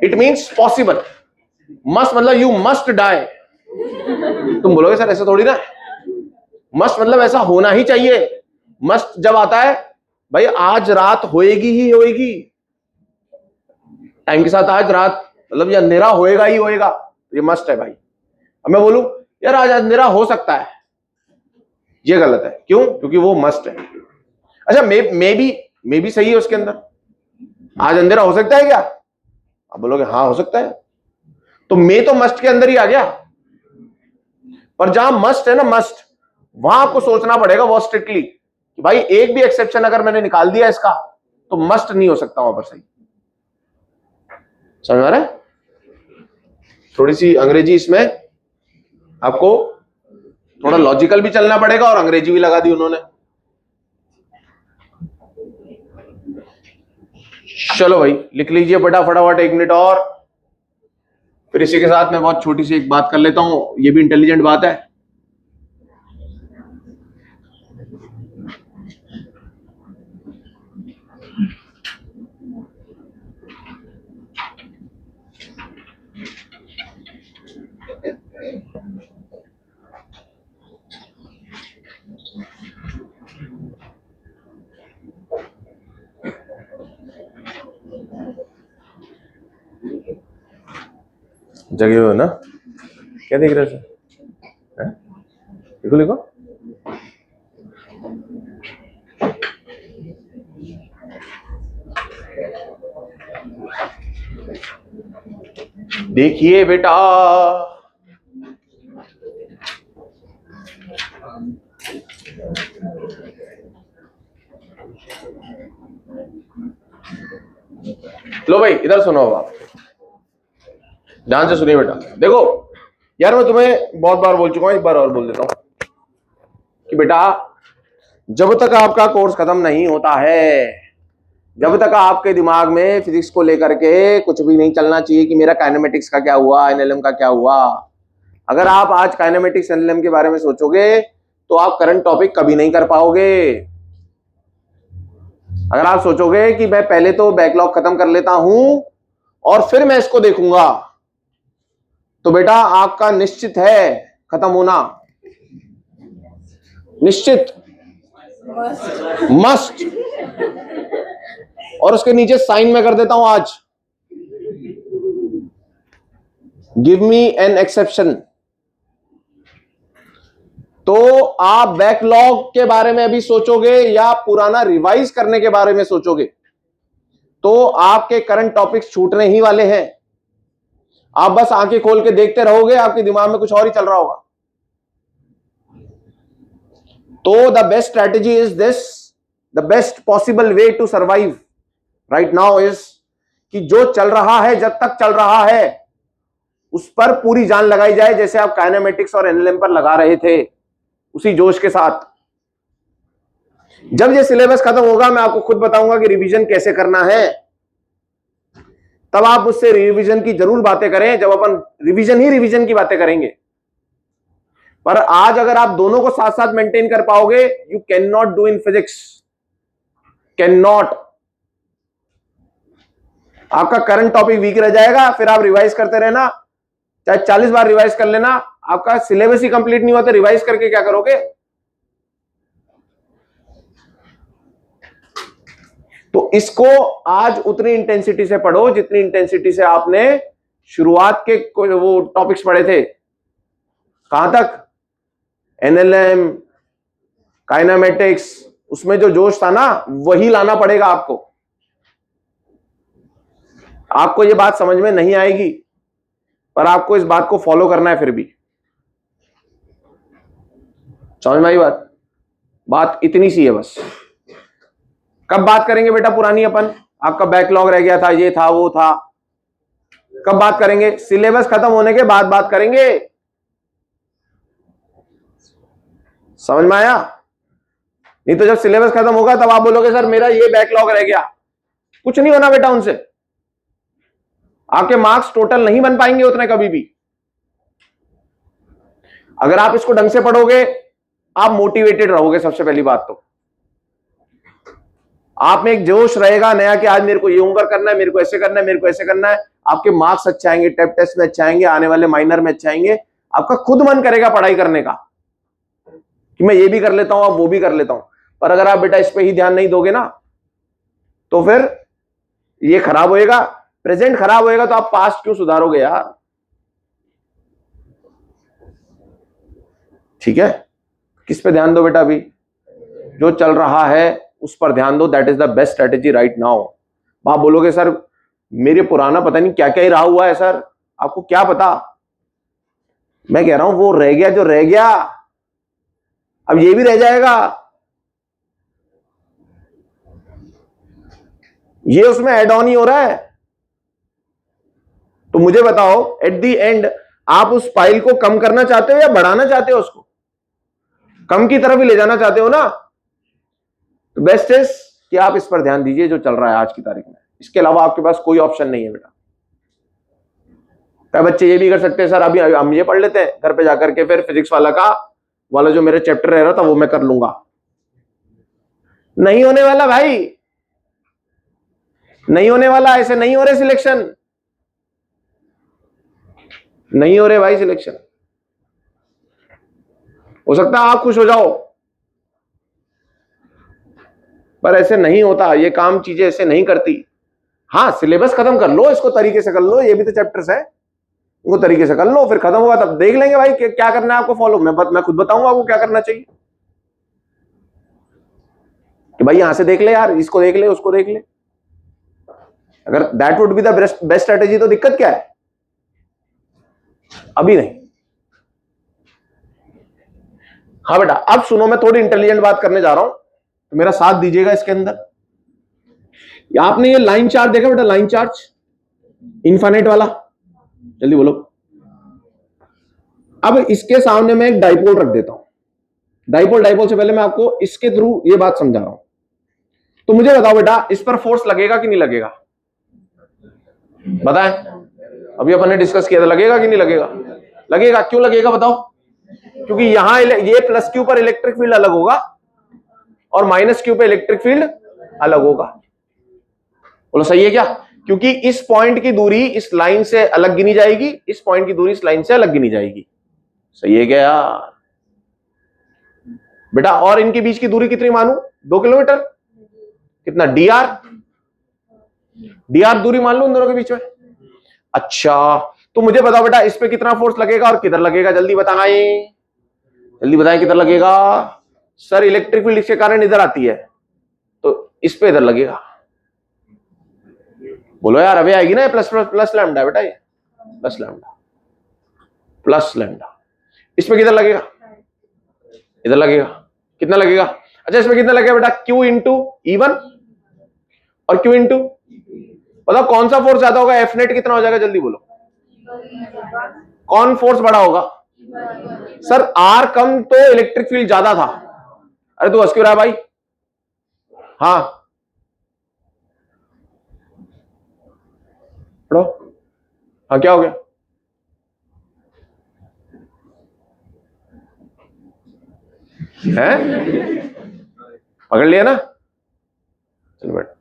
it means possible. Must मतलब यू मस्ट डाई, तुम बोलोगे सर ऐसा थोड़ी ना, मस्ट मतलब ऐसा होना ही चाहिए। मस्ट जब आता है भाई आज रात होएगी ही होएगी, टाइम के साथ आज रात मतलब ये अंधेरा होएगा ही होएगा, ये मस्ट है भाई। अब मैं बोलूं यार आज अंधेरा हो सकता है, ये गलत है। क्यों? क्योंकि वो मस्ट है। अच्छा मे भी सही है उसके अंदर, आज अंधेरा हो सकता है क्या? आप बोलोगे हाँ हो सकता है, तो मे तो मस्ट के अंदर ही आ गया। पर जहां मस्ट है ना, मस्ट, वहां आपको सोचना पड़ेगा बहुत स्ट्रिक्टली कि भाई एक भी एक्सेप्शन अगर मैंने निकाल दिया इसका तो मस्ट नहीं हो सकता वहां पर। सही समझ आ रहा है? थोड़ी सी अंग्रेजी इसमें आपको थोड़ा लॉजिकल भी चलना पड़ेगा, और अंग्रेजी भी लगा दी उन्होंने, चलो भाई लिख लीजिए बेटा फटाफट, 1 मिनट और। फिर इसी के साथ मैं बहुत छोटी सी एक बात कर लेता हूं, ये भी इंटेलिजेंट बात है। जगे हो ना, क्या देख रहे हो सर? लिखो लिखो। देखिए बेटा, लो भाई इधर सुनो, आप ध्यान से सुनिए बेटा। देखो यार, मैं तुम्हें बहुत बार बोल चुका हूं, एक बार और बोल देता हूं कि बेटा जब तक आपका कोर्स खत्म नहीं होता है, जब तक आपके दिमाग में फिजिक्स को लेकर के कुछ भी नहीं चलना चाहिए कि मेरा काइनेमेटिक्स का क्या हुआ, एनएलएम का क्या हुआ। अगर आप आज काइनेमेटिक्स एनएलएम के बारे में सोचोगे तो आप करंट टॉपिक कभी नहीं कर पाओगे। अगर आप सोचोगे कि मैं पहले तो बैकलॉग खत्म कर लेता हूं और फिर मैं इसको देखूंगा, तो बेटा आपका निश्चित है खत्म होना, निश्चित, मस्ट। और उसके नीचे साइन में कर देता हूं आज, गिव मी एन एक्सेप्शन। तो आप बैकलॉग के बारे में अभी सोचोगे या पुराना रिवाइज करने के बारे में सोचोगे, तो आपके करंट टॉपिक्स छूटने ही वाले हैं। आप बस आंखें खोल के देखते रहोगे, आपके दिमाग में कुछ और ही चल रहा होगा। तो the best strategy is this, the best possible way to survive right now is कि जो चल रहा है, जब तक चल रहा है उस पर पूरी जान लगाई जाए, जैसे आप काइनेमेटिक्स और एनएलएम पर लगा रहे थे, उसी जोश के साथ। जब ये सिलेबस खत्म होगा मैं आपको खुद बताऊंगा कि रिवीजन कैसे करना है, तब आप मुझसे रिवीजन की जरूर बातें करें, जब अपन रिवीजन की बातें करेंगे। पर आज अगर आप दोनों को साथ साथ मेंटेन कर पाओगे, you can not do in physics, can not. आपका करंट टॉपिक वीक रह जाएगा, फिर आप रिवाइज करते रहना, चाहे 40 बार रिवाइज कर लेना, आपका सिलेबस ही कंप्लीट नहीं हुआ तो रिवाइज करके क्या करोगे। तो इसको आज उतनी इंटेंसिटी से पढ़ो जितनी इंटेंसिटी से आपने शुरुआत के वो टॉपिक्स पढ़े थे। कहां तक? एनएलएम, काइनेमेटिक्स, उसमें जो जोश था ना, वही लाना पड़ेगा आपको। आपको ये बात समझ में नहीं आएगी, पर आपको इस बात को फॉलो करना है। फिर भी समझ में आई बात? बात इतनी सी है बस। कब बात करेंगे बेटा पुरानी अपन? आपका बैकलॉग रह गया था, ये था, वो था। कब बात करेंगे? सिलेबस खत्म होने के बाद बात करेंगे। समझ में आया? नहीं तो जब सिलेबस खत्म होगा तब आप बोलोगे सर मेरा ये बैकलॉग रह गया। कुछ नहीं होना बेटा उनसे, आपके मार्क्स टोटल नहीं बन पाएंगे उतने कभी भी। अगर आप इसको ढंग से पढ़ोगे, आप मोटिवेटेड रहोगे। सबसे पहली बात तो आप में एक जोश रहेगा नया कि आज मेरे को ये होमवर्क करना है, मेरे को ऐसे करना है, मेरे को ऐसे करना है। आपके मार्क्स अच्छे आएंगे, टेस्ट में अच्छे आएंगे, आने वाले माइनर में अच्छे आएंगे। आपका खुद मन करेगा पढ़ाई करने का कि मैं ये भी कर लेता हूं, अब वो भी कर लेता हूं। पर अगर आप बेटा इस पे ही ध्यान नहीं दोगे ना, तो फिर ये खराब होएगा, प्रेजेंट खराब होएगा, तो आप पास्ट क्यों सुधारोगे यार? ठीक है, किस पे ध्यान दो बेटा? अभी जो चल रहा है उस पर ध्यान दो। That is the best strategy right now. आप बोलोगे सर मेरे पुराना पता नहीं क्या क्या ही रहा हुआ है सर, आपको क्या पता। मैं कह रहा हूं वो रह गया जो रह गया, अब ये भी रह जाएगा। ये उसमें एड ऑन ही हो रहा है। तो मुझे बताओ एट द एंड आप उस फाइल को कम करना चाहते हो या बढ़ाना चाहते हो? उसको कम की तरफ ही ले जाना चाहते हो ना? तो बेस्ट इज कि आप इस पर ध्यान दीजिए जो चल रहा है आज की तारीख में। इसके अलावा आपके पास कोई ऑप्शन नहीं है बेटा। क्या बच्चे ये भी कर सकते हैं सर अभी हम ये पढ़ लेते हैं घर पे जाकर के, फिर फिजिक्स वाला जो मेरे चैप्टर रह रहा था वो मैं कर लूंगा। नहीं होने वाला भाई, नहीं होने वाला, ऐसे नहीं हो रहे सिलेक्शन, नहीं हो रहे भाई सिलेक्शन। हो सकता है आप खुश हो जाओ, पर ऐसे नहीं होता ये काम, चीजें ऐसे नहीं करती। हाँ सिलेबस खत्म कर लो, इसको तरीके से कर लो, ये भी तो चैप्टर्स है, इनको तरीके से कर लो, फिर खत्म होगा तब देख लेंगे भाई क्या करना है आपको फॉलो। मैं खुद बताऊंगा आपको क्या करना चाहिए कि भाई यहां से देख ले यार, इसको देख ले, उसको देख ले। अगर that would be the best strategy तो दिक्कत क्या है? अभी नहीं। हाँ बेटा अब सुनो, मैं थोड़ी इंटेलिजेंट बात करने जा रहा हूं तो मेरा साथ दीजिएगा इसके अंदर। आपने ये लाइन चार्ज देखा बेटा, लाइन चार्ज इनफाइनाइट वाला, जल्दी बोलो। अब इसके सामने मैं एक डाइपोल रख देता हूं। डाइपोल से पहले मैं आपको इसके थ्रू ये बात समझा रहा हूं, तो मुझे बताओ बेटा इस पर फोर्स लगेगा कि नहीं लगेगा? बताएं, अभी अपन ने डिस्कस किया था, लगेगा कि नहीं लगेगा? लगेगा। क्यों लगेगा बताओ? क्योंकि यहां ये प्लस क्यू पर इलेक्ट्रिक फील्ड अलग होगा और माइनस क्यू पे इलेक्ट्रिक फील्ड अलग होगा। बोलो सही है क्या? क्योंकि इस पॉइंट की दूरी इस लाइन से अलग गिनी जाएगी, इस पॉइंट की दूरी इस लाइन से अलग गिनी जाएगी। सही है क्या यार बेटा? और इनके बीच की दूरी कितनी मानू? 2 किलोमीटर। कितना? डी दूरी मान लो इन दोनों के बीच में। अच्छा तो मुझे बताओ बेटा इस पे कितना फोर्स लगेगा और किधर लगेगा? जल्दी बताएं, जल्दी बताएं किधर लगेगा? सर इलेक्ट्रिक फील्ड इसके कारण इधर आती है तो इस पे इधर लगेगा। बोलो यार अभी आएगी ना, प्लस प्लस लैम्डा बेटा, ये प्लस लैम्डा। इस पे किधर लगेगा? इधर लगेगा। कितना लगेगा? अच्छा इसमें कितना लगेगा बेटा? Q इंटू E1 और Q इंटू, बताओ कौन सा फोर्स ज्यादा होगा? F नेट कितना हो जाएगा? जल्दी बोलो, कौन फोर्स बड़ा होगा? सर R कम तो इलेक्ट्रिक फील्ड ज्यादा था। अरे तू हंस क्यों रहा है भाई? हाँ पढ़ो। हाँ क्या हो गया? है पकड़ लिया ना? चलो बेटा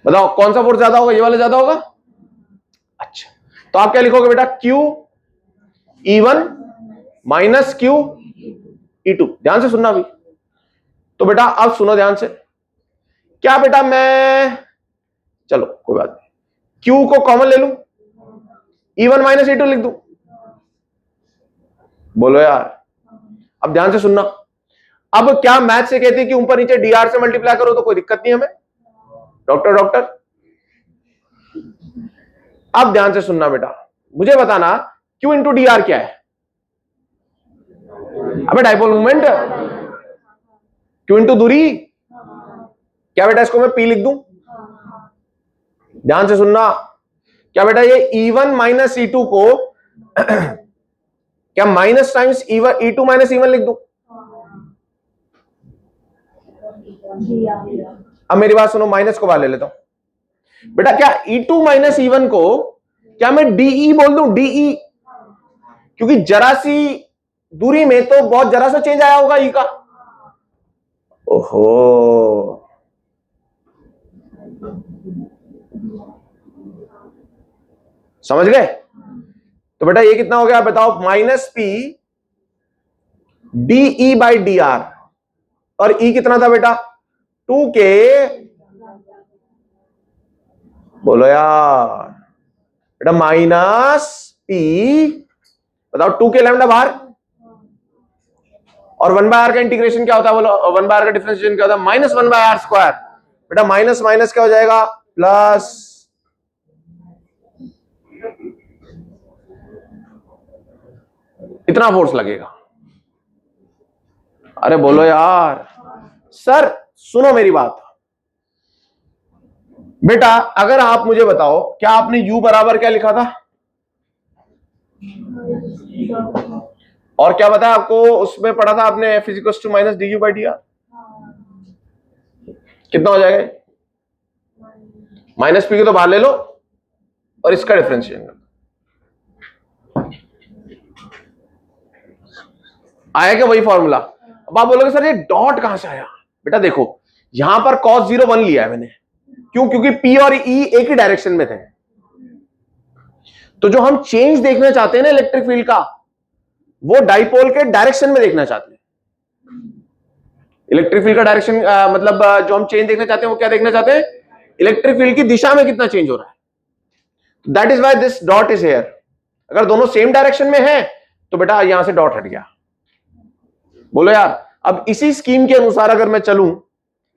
बताओ कौन सा फोर्स ज्यादा होगा? ये वाला ज्यादा होगा। अच्छा तो आप क्या लिखोगे बेटा? Q E1 minus Q E2। ध्यान से सुनना अभी। तो बेटा अब सुनो ध्यान से, क्या बेटा मैं, चलो कोई बात नहीं, Q को कॉमन ले लूं, E1 माइनस E2 लिख दूं। बोलो यार अब ध्यान से सुनना। अब क्या मैथ से कहती है कि ऊपर नीचे dr से मल्टीप्लाई करो तो कोई दिक्कत नहीं हमें? डॉक्टर अब ध्यान से सुनना बेटा, मुझे बताना Q इंटू डी क्या है? अबे डाइपोल मूवमेंट। Q इंटू दूरी। क्या बेटा इसको मैं P लिख दूं? ध्यान से सुनना, क्या बेटा ये E1 माइनस E2 को क्या minus times E2 minus E1 लिख दूं? अब मेरी बात सुनो, माइनस को बाहर ले लेता हूं बेटा। क्या E2 माइनस E1 को क्या मैं DE बोल दूं? DE, क्योंकि जरा सी दूरी में तो बहुत जरा सा चेंज आया होगा E का। ओहो समझ गए? तो बेटा ये कितना हो गया बताओ? Minus P DE by DR, और E कितना था बेटा? 2K। बोलो यार बेटा माइनस P, बताओ 2K लैम्डा बाहर, और 1/r का इंटीग्रेशन क्या होता है? बोलो 1/r का डिफरेंशिएशन क्या होता है? Minus 1/r square. बेटा माइनस माइनस क्या हो जाएगा? प्लस। इतना फोर्स लगेगा। अरे बोलो यार। सर सुनो मेरी बात बेटा, अगर आप मुझे बताओ क्या आपने U बराबर क्या लिखा था? और क्या बताया आपको उसमें पढ़ा था आपने? F equals to minus DU by DR। कितना हो जाएगा? माइनस पी को तो बाहर ले लो और इसका डिफरेंशिएशन कर दो। आया क्या वही फॉर्मूला? अब आप बोलोगे सर ये डॉट कहां से आया? बेटा देखो यहां पर cos 0 1 लिया है मैंने, क्यों? क्योंकि P और E एक ही डायरेक्शन में थे। तो जो हम चेंज देखना चाहते हैं ना इलेक्ट्रिक फील्ड का, वो डाइपोल के डायरेक्शन में देखना चाहते हैं। इलेक्ट्रिक फील्ड का डायरेक्शन मतलब जो हम चेंज देखना चाहते हैं वो क्या देखना चाहते हैं? इलेक्ट्रिक फील्ड की दिशा में कितना चेंज हो रहा है। That is why this dot is here. अगर दोनों सेम डायरेक्शन में है तो बेटा यहां से डॉट हट गया। बोलो यार, अब इसी स्कीम के अनुसार अगर मैं चलूं,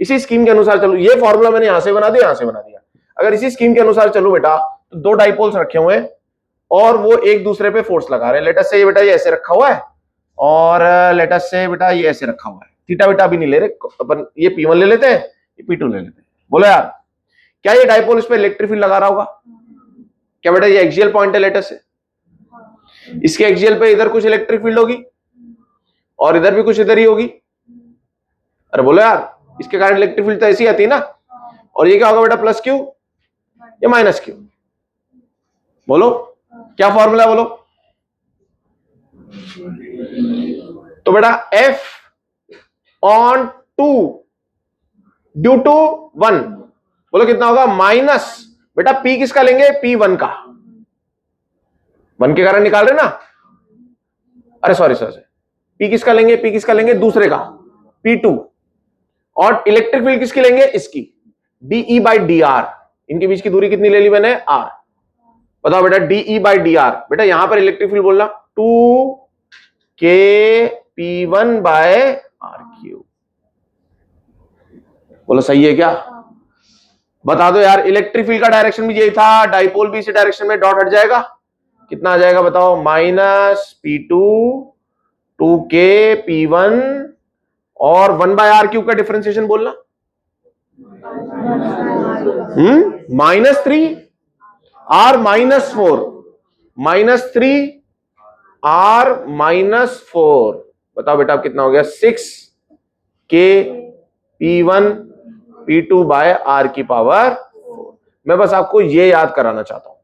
इसी स्कीम के अनुसार चलूं, ये फॉर्मूला मैंने यहां से बना दिया, यहां से बना दिया। अगर इसी स्कीम के अनुसार चलूं बेटा, तो दो डाइपोल्स रखे हुए हैं और वो एक दूसरे पे फोर्स लगा रहे हैं। लेट अस से बेटा ये ऐसे रखा हुआ है और लेट अस से बेटा ये ऐसे रखा हुआ है। थीटा बेटा भी नहीं ले रहे अपन, ये P1 ले लेते हैं, ये P2 ले लेते हैं। बोलो यार, क्या ये डाइपोल इस पे इलेक्ट्रिक फील्ड लगा रहा होगा? क्या बेटा ये एक्सियल पॉइंट है लेट अस से, इसके एक्सियल पे इधर कुछ इलेक्ट्रिक फील्ड होगी और इधर भी कुछ इधर ही होगी। अरे बोलो यार, इसके कारण इलेक्ट्रिक फील्ड तो ऐसी आती है ना। और ये क्या होगा बेटा, प्लस क्यू या माइनस क्यू? बोलो क्या फॉर्मूला बोलो। तो बेटा F ऑन 2 ड्यू टू 1, बोलो कितना होगा? माइनस बेटा P किसका लेंगे? P1 का। 1 के कारण निकाल रहे ना। अरे सॉरी सॉरी, P किसका लेंगे? P किसका लेंगे? दूसरे का, P2। और इलेक्ट्रिक फील्ड किसकी लेंगे? इसकी, DE बाई DR। इनके बीच की दूरी कितनी ले ली मैंने? R। बताओ बेटा DE बाई DR। बेटा यहां पर इलेक्ट्रिक फील्ड बोलना 2kP1 बाय R3। बोलो सही है क्या? बता दो यार, इलेक्ट्रिक फील्ड का डायरेक्शन भी यही था, डाइपोल भी इसी डायरेक्शन में, डॉट हट जाएगा, कितना आ जाएगा बताओ? -P2 2kP1 और 1/R³ का डिफरेंशिएशन बोलना, -3R -4, -3R -4। बताओ बेटा कितना हो गया? 6kP1 P2 बाय R की पावर 4। मैं बस आपको ये याद कराना चाहता हूं।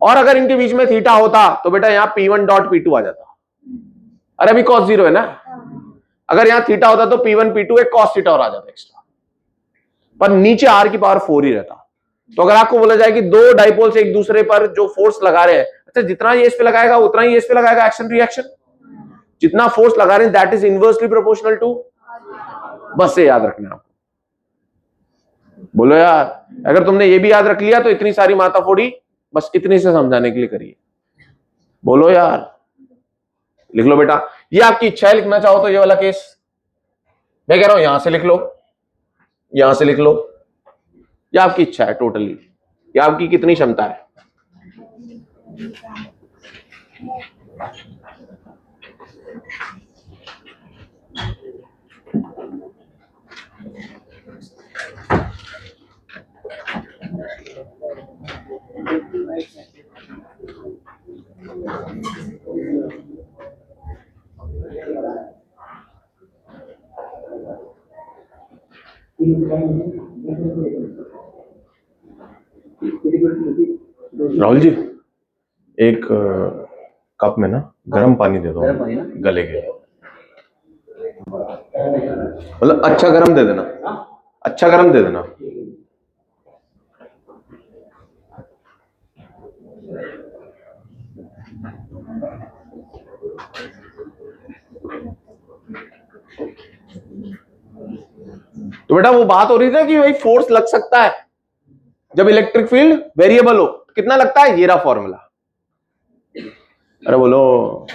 और अगर इनके बीच में थीटा होता तो बेटा यहां P1 डॉट P2 आ जाता। अरे अभी cos 0 है ना, अगर यहां थीटा होता तो P1 P2 एक cos थीटा और आ जाता एक्स्ट्रा, पर नीचे R की पावर 4 ही रहता। तो अगर आपको बोला जाए कि दो डाइपोल्स एक दूसरे पर जो फोर्स लगा रहे हैं, अच्छा जितना ये इस पे लगाएगा उतना ही इस पे लगाएगा, एक्शन रिएक्शन, जितना फोर्स लगा रहे हैं that is inversely proportional to, बस ये याद रखना आपको। बोलो यार, अगर तुमने ये भी याद रख लिया तो इतनी सारी माता फोड़ी बस इतनी से समझाने के लिए करिए। बोलो यार, लिख लो बेटा, ये आपकी इच्छा है लिखना चाहो तो ये वाला केस, मैं कह रहा हूं यहां से लिख लो, यहां से लिख लो, ये आपकी इच्छा है टोटली, ये आपकी कितनी क्षमता है। राहुल जी, एक कप में ना गर्म पानी दे दो, गले के, मतलब अच्छा गर्म दे देना, अच्छा गर्म दे देना। तो बेटा वो बात हो रही थी कि भाई फोर्स लग सकता है जब इलेक्ट्रिक फील्ड वेरिएबल हो, कितना लगता है? ये रहा फॉर्मूला। अरे बोलो,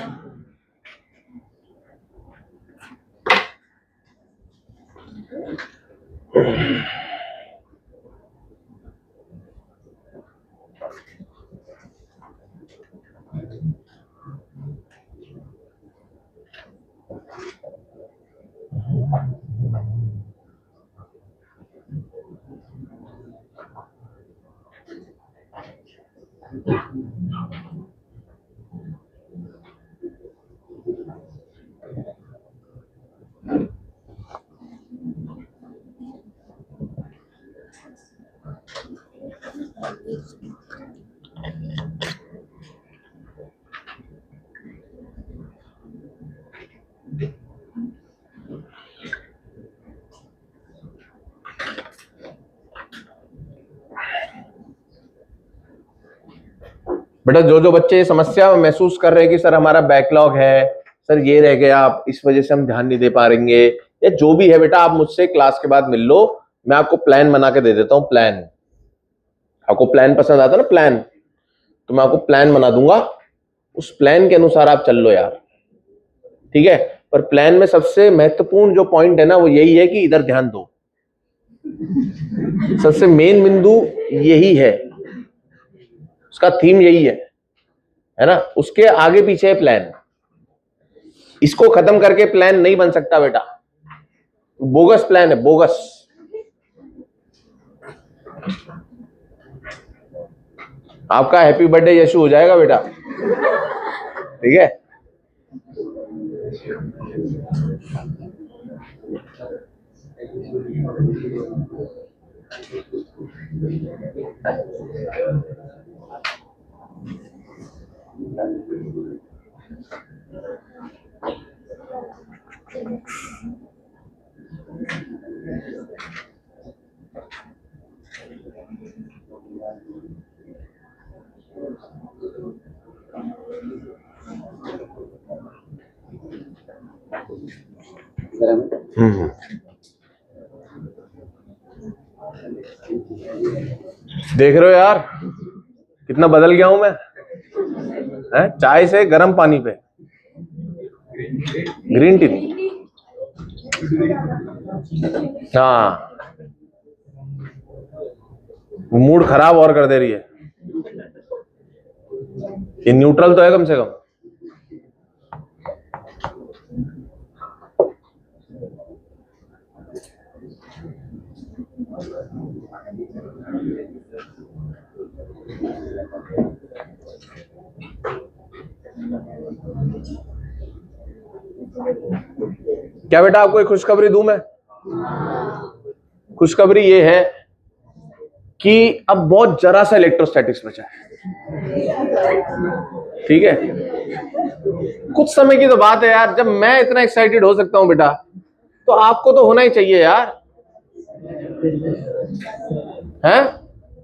बेटा जो जो बच्चे समस्या महसूस कर रहे हैं कि सर हमारा बैकलॉग है, सर ये रह गया, आप इस वजह से हम ध्यान नहीं दे पा रहेंगे, या जो भी है बेटा, आप मुझसे क्लास के बाद मिल लो, मैं आपको प्लान बना के दे देता हूं। प्लान, आपको प्लान पसंद आता ना प्लान, तो मैं आपको प्लान बना दूंगा, उस प्लान के अनुसार आप चल लो यार, ठीक है। पर प्लान में सबसे महत्वपूर्ण जो पॉइंट है ना, वो यही है कि इधर ध्यान दो, सबसे मेन बिंदु यही है, उसका थीम यही है ना। उसके आगे पीछे है प्लान, इसको खत्म करके प्लान नहीं बन सकता बेटा, बोगस प्लान है, बोगस। आपका हैप्पी बर्थडे यशु हो जाएगा बेटा, ठीक है। देख रहे हो यार कितना बदल गया हूं मैं, है? चाय से गर्म पानी पे ग्रीन टी। हाँ, मूड खराब और कर दे रही है, ये न्यूट्रल तो है कम से कम। क्या बेटा आपको एक खुशखबरी दूं मैं? खुशखबरी ये है कि अब बहुत जरा सा इलेक्ट्रोस्टैटिक्स बचा है, ठीक है। कुछ समय की तो बात है यार, जब मैं इतना एक्साइटेड हो सकता हूं बेटा, तो आपको तो होना ही चाहिए यार, हैं?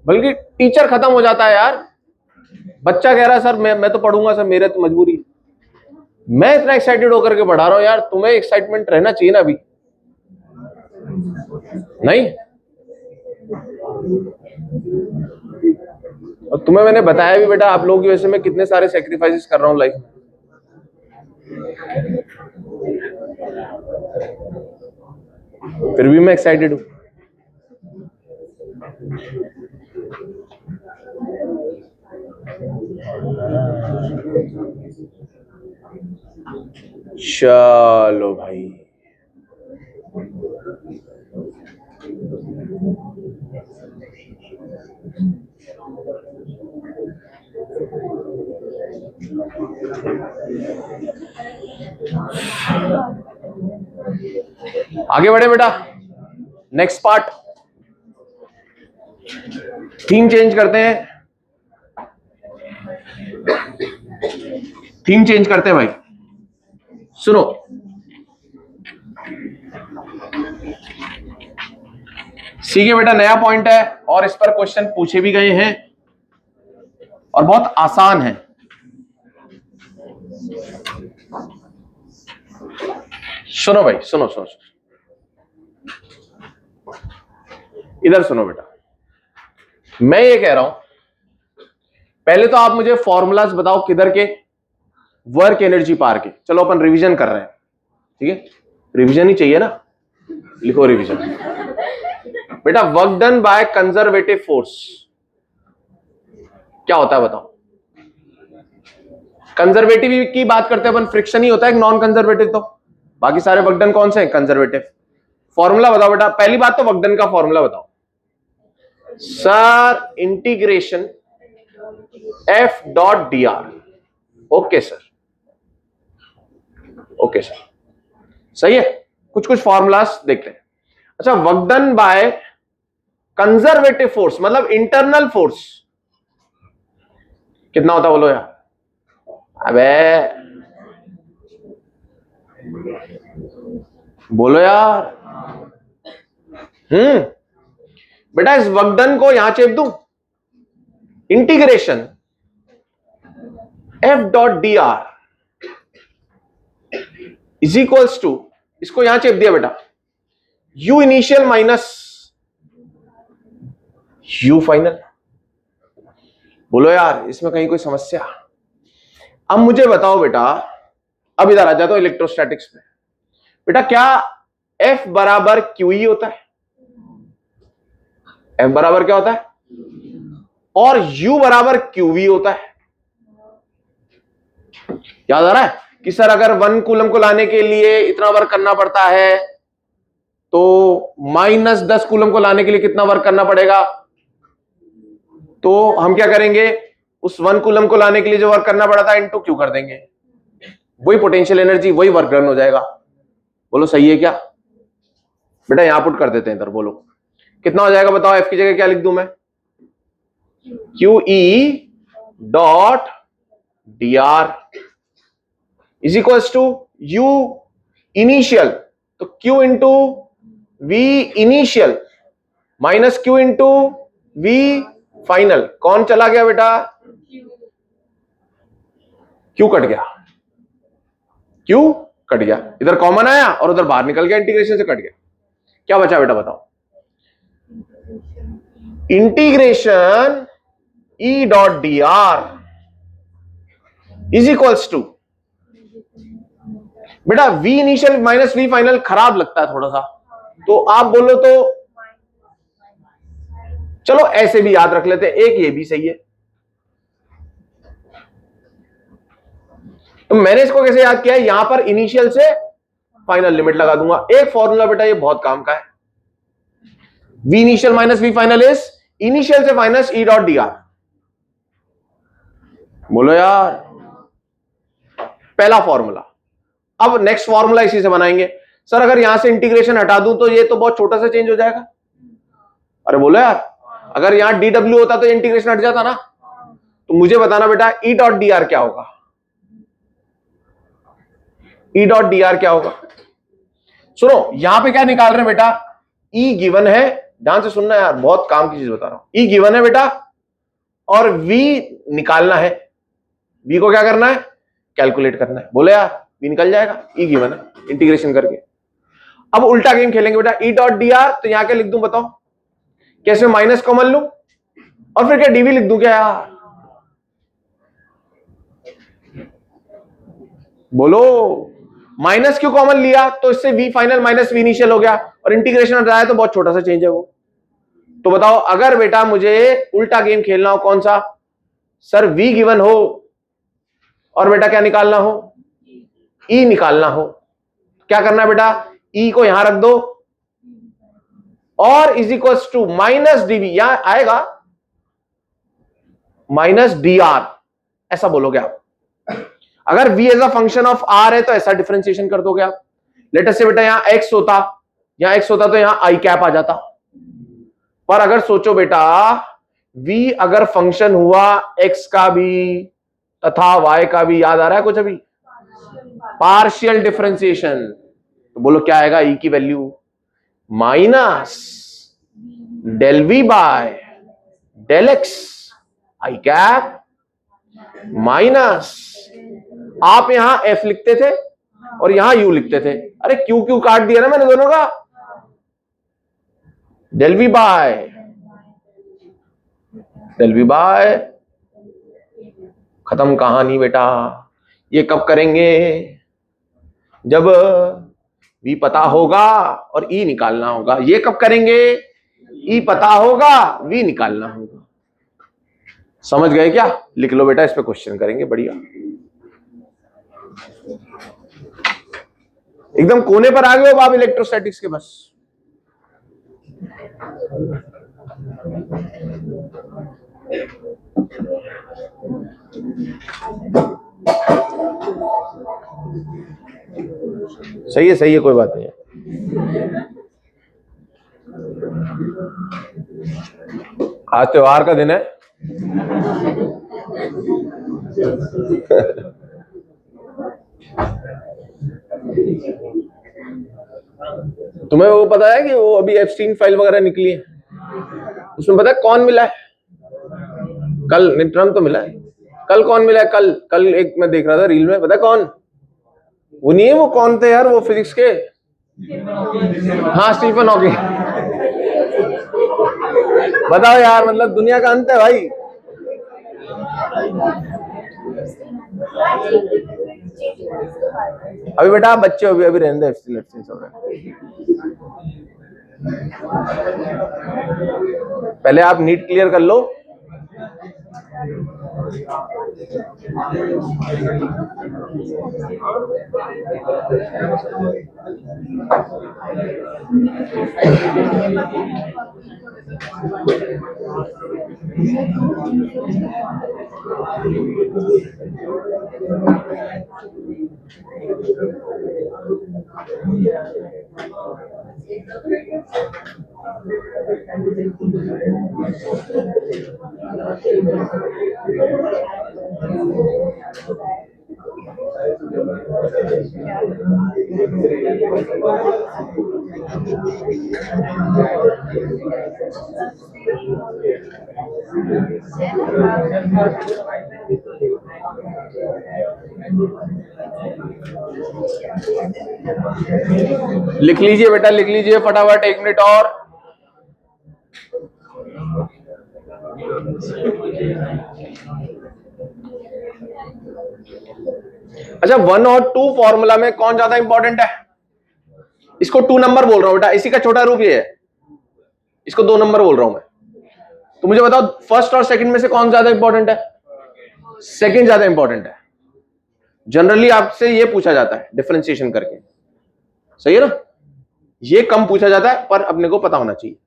बल्कि टीचर खत्म हो जाता है यार, बच्चा कह रहा है सर मैं तो पढ़ूंगा सर, मेरे तो मजबूरी। मैं इतना एक्साइटेड होकर के पढ़ा रहा हूं यार, तुम्हें एक्साइटमेंट रहना चाहिए ना अभी, नहीं? और तुम्हें मैंने बताया भी बेटा, आप लोगों की वजह से मैं कितने सारे सैक्रिफाइसेस कर रहा हूं लाइफ में, फिर भी मैं एक्साइटेड हूं। चलो भाई, आगे बढ़े बेटा, नेक्स्ट पार्ट, थीम चेंज करते हैं, थीम चेंज करते हैं भाई। सुनो, ठीक है बेटा, नया पॉइंट है और इस पर क्वेश्चन पूछे भी गए हैं और बहुत आसान है। सुनो भाई, सुनो सुनो, इधर सुनो बेटा, मैं ये कह रहा हूं, पहले तो आप मुझे फॉर्मूलाज बताओ किधर के, वर्क एनर्जी पार के। चलो अपन रिवीजन कर रहे हैं, ठीक है, रिवीजन ही चाहिए ना, लिखो रिवीजन। बेटा work done by conservative force क्या होता है बताओ? कंजर्वेटिव की बात करते हैं अपन, फ्रिक्शन ही होता है, नॉन कंजर्वेटिव तो बाकी सारे वर्क डन कौन से हैं? कंजर्वेटिव। फॉर्मूला बताओ बेटा, पहली बात तो वर्क डन का फॉर्मूला बताओ। Sir integration F dot d are. Okay sir, okay sir, सही है। कुछ कुछ फॉर्मूलाज देखते हैं। अच्छा, work done by conservative force मतलब इंटरनल फोर्स, कितना होता बोलो यार? अबे बोलो यार। बेटा इस वक्डन को यहां चेप दूं, integration F.dr is equals to, इसको यहां चेप दिया बेटा, u initial minus u final. बोलो यार इसमें कहीं कोई समस्या? अब मुझे बताओ बेटा, अब इधर आ जाता हूं इलेक्ट्रोस्टैटिक्स में। बेटा क्या F बराबर QE होता है? F बराबर क्या होता है? और U बराबर QV होता है। याद आ रहा है कि सर अगर 1 कूलम को लाने के लिए इतना वर्क करना पड़ता है तो -10 कूलम को लाने के लिए कितना वर्क करना पड़ेगा? तो हम क्या करेंगे, उस 1 कूलम को लाने के लिए जो वर्क करना पड़ा था इनटू क्यू कर देंगे, वही पोटेंशियल एनर्जी, वही वर्क डन हो जाएगा। बोलो सही है क्या? बेटा यहां पुट कर देते हैं इधर, बोलो कितना हो जाएगा बताओ? F की जगह क्या लिख दूं मैं? QE dot dr is equals to U initial, तो Q into V initial minus Q into V final. कौन चला गया बेटा? Q कट गया, Q कट गया, इधर कॉमन आया और उधर बाहर निकल गया, इंटीग्रेशन से कट गया। क्या बचा बेटा बताओ? Integration E dot dr is equals to, बेटा V initial minus V final खराब लगता है थोड़ा सा, तो आप बोलो तो चलो ऐसे भी याद रख लेते हैं, एक ये भी सही है। तो मैंने इसको कैसे याद किया है? यहां पर इनिशियल से फाइनल लिमिट लगा दूंगा। एक फॉर्मूला बेटा ये बहुत काम का है, V initial minus V final is initial से माइनस E डॉट dr। बोलो यार, पहला फॉर्मूला। अब नेक्स्ट फॉर्मूला इसी से बनाएंगे। सर अगर यहां से इंटीग्रेशन हटा दूं तो ये तो बहुत छोटा सा चेंज हो जाएगा। अरे बोलो यार, अगर यहां dw होता तो इंटीग्रेशन हट जाता ना। तो मुझे बताना बेटा E डॉट dr क्या होगा? E डॉट dr क्या होगा? सुनो यहां पे क्या निकाल रहे हैं बेटा? E गिवन है, ध्यान से सुनना यार, बहुत काम की चीज बता रहा हूं। E गिवन है बेटा और V निकालना है। V को क्या करना है? कैलकुलेट करना है। बोले यार V निकल जाएगा, E गिवन है, इंटीग्रेशन करके। अब उल्टा गेम खेलेंगे बेटा, E डॉट dr, तो यहां क्या लिख दूं बताओ? कैसे माइनस कॉमन लूं और फिर क्या dv लिख दूं क्या यार? बोलो, माइनस क्यों कॉमन लिया? तो इससे V final minus V initial हो गया और इंटीग्रेशन हटाया तो बहुत छोटा सा चेंज है वो। तो बताओ अगर बेटा मुझे उल्टा गेम खेलना हो, कौन सा? सर V गिवन हो और बेटा क्या निकालना हो? E निकालना हो। क्या करना है बेटा? E को यहां रख दो और is equals to minus dv, यहां आएगा माइनस dr, ऐसा बोलोगे आप। अगर v as a function of r है तो ऐसा डिफरेंशिएशन कर दोगे आप। लेट अस से बेटा यहां x होता, यहां x होता तो यहां i कैप आ जाता। पर अगर सोचो बेटा v अगर फंक्शन हुआ x का भी तथा y का भी, याद आ रहा है कुछ अभी? पार्शियल डिफरेंशिएशन, तो बोलो क्या आएगा? e की value minus del v by del x i cap minus, आप यहां f लिखते थे और यहां u लिखते थे। अरे क्यू क्यू काट दिया ना मैंने दोनों का, डेल v बाय, खत्म कहानी बेटा। ये कब करेंगे? जब v पता होगा और e निकालना होगा। ये कब करेंगे? e पता होगा, v निकालना होगा। समझ गए क्या? लिख लो बेटा, इस पे क्वेश्चन करेंगे, बढ़िया। एकदम कोने पर आ गए हो आप इलेक्ट्रोस्टैटिक्स के, बस। सही है, कोई बात नहीं है। आज त्योहार का दिन है, तुम्हें वो पता है कि वो अभी एप्स्टीन फाइल वगैरह निकली है, उसमें पता है कौन मिला है? कल ट्रम्प तो मिला है। कल कौन मिला है? कल एक मैं देख रहा था रील में, पता है कौन? वो नहीं है, वो कौन थे यार, वो फिजिक्स के, हाँ स्टीफन हॉकिंग। बताओ यार, मतलब दुनिया का अंत है भाई। अभी बेटा आप बच्चे हो, अभी रहने दो एप्स्टीन सब है। पहले आप नीट क्लियर कर लो। लिख लीजिए बेटा, लिख लीजिए फटाफट, 1 मिनट और। अच्छा, 1 और 2 फॉर्मूला में कौन ज्यादा इंपॉर्टेंट है? इसको 2 नंबर बोल रहा हूं बेटा, इसी का छोटा रूप ये है, इसको 2 नंबर बोल रहा हूं मैं। तो मुझे बताओ फर्स्ट और सेकंड में से कौन ज्यादा इंपॉर्टेंट है? सेकंड ज्यादा इंपॉर्टेंट है। जनरली आपसे ये पूछा जाता है डिफरेंशिएशन करके, सही है ना? ये कम पूछा जाता है, पर अपने को पता होना चाहिए।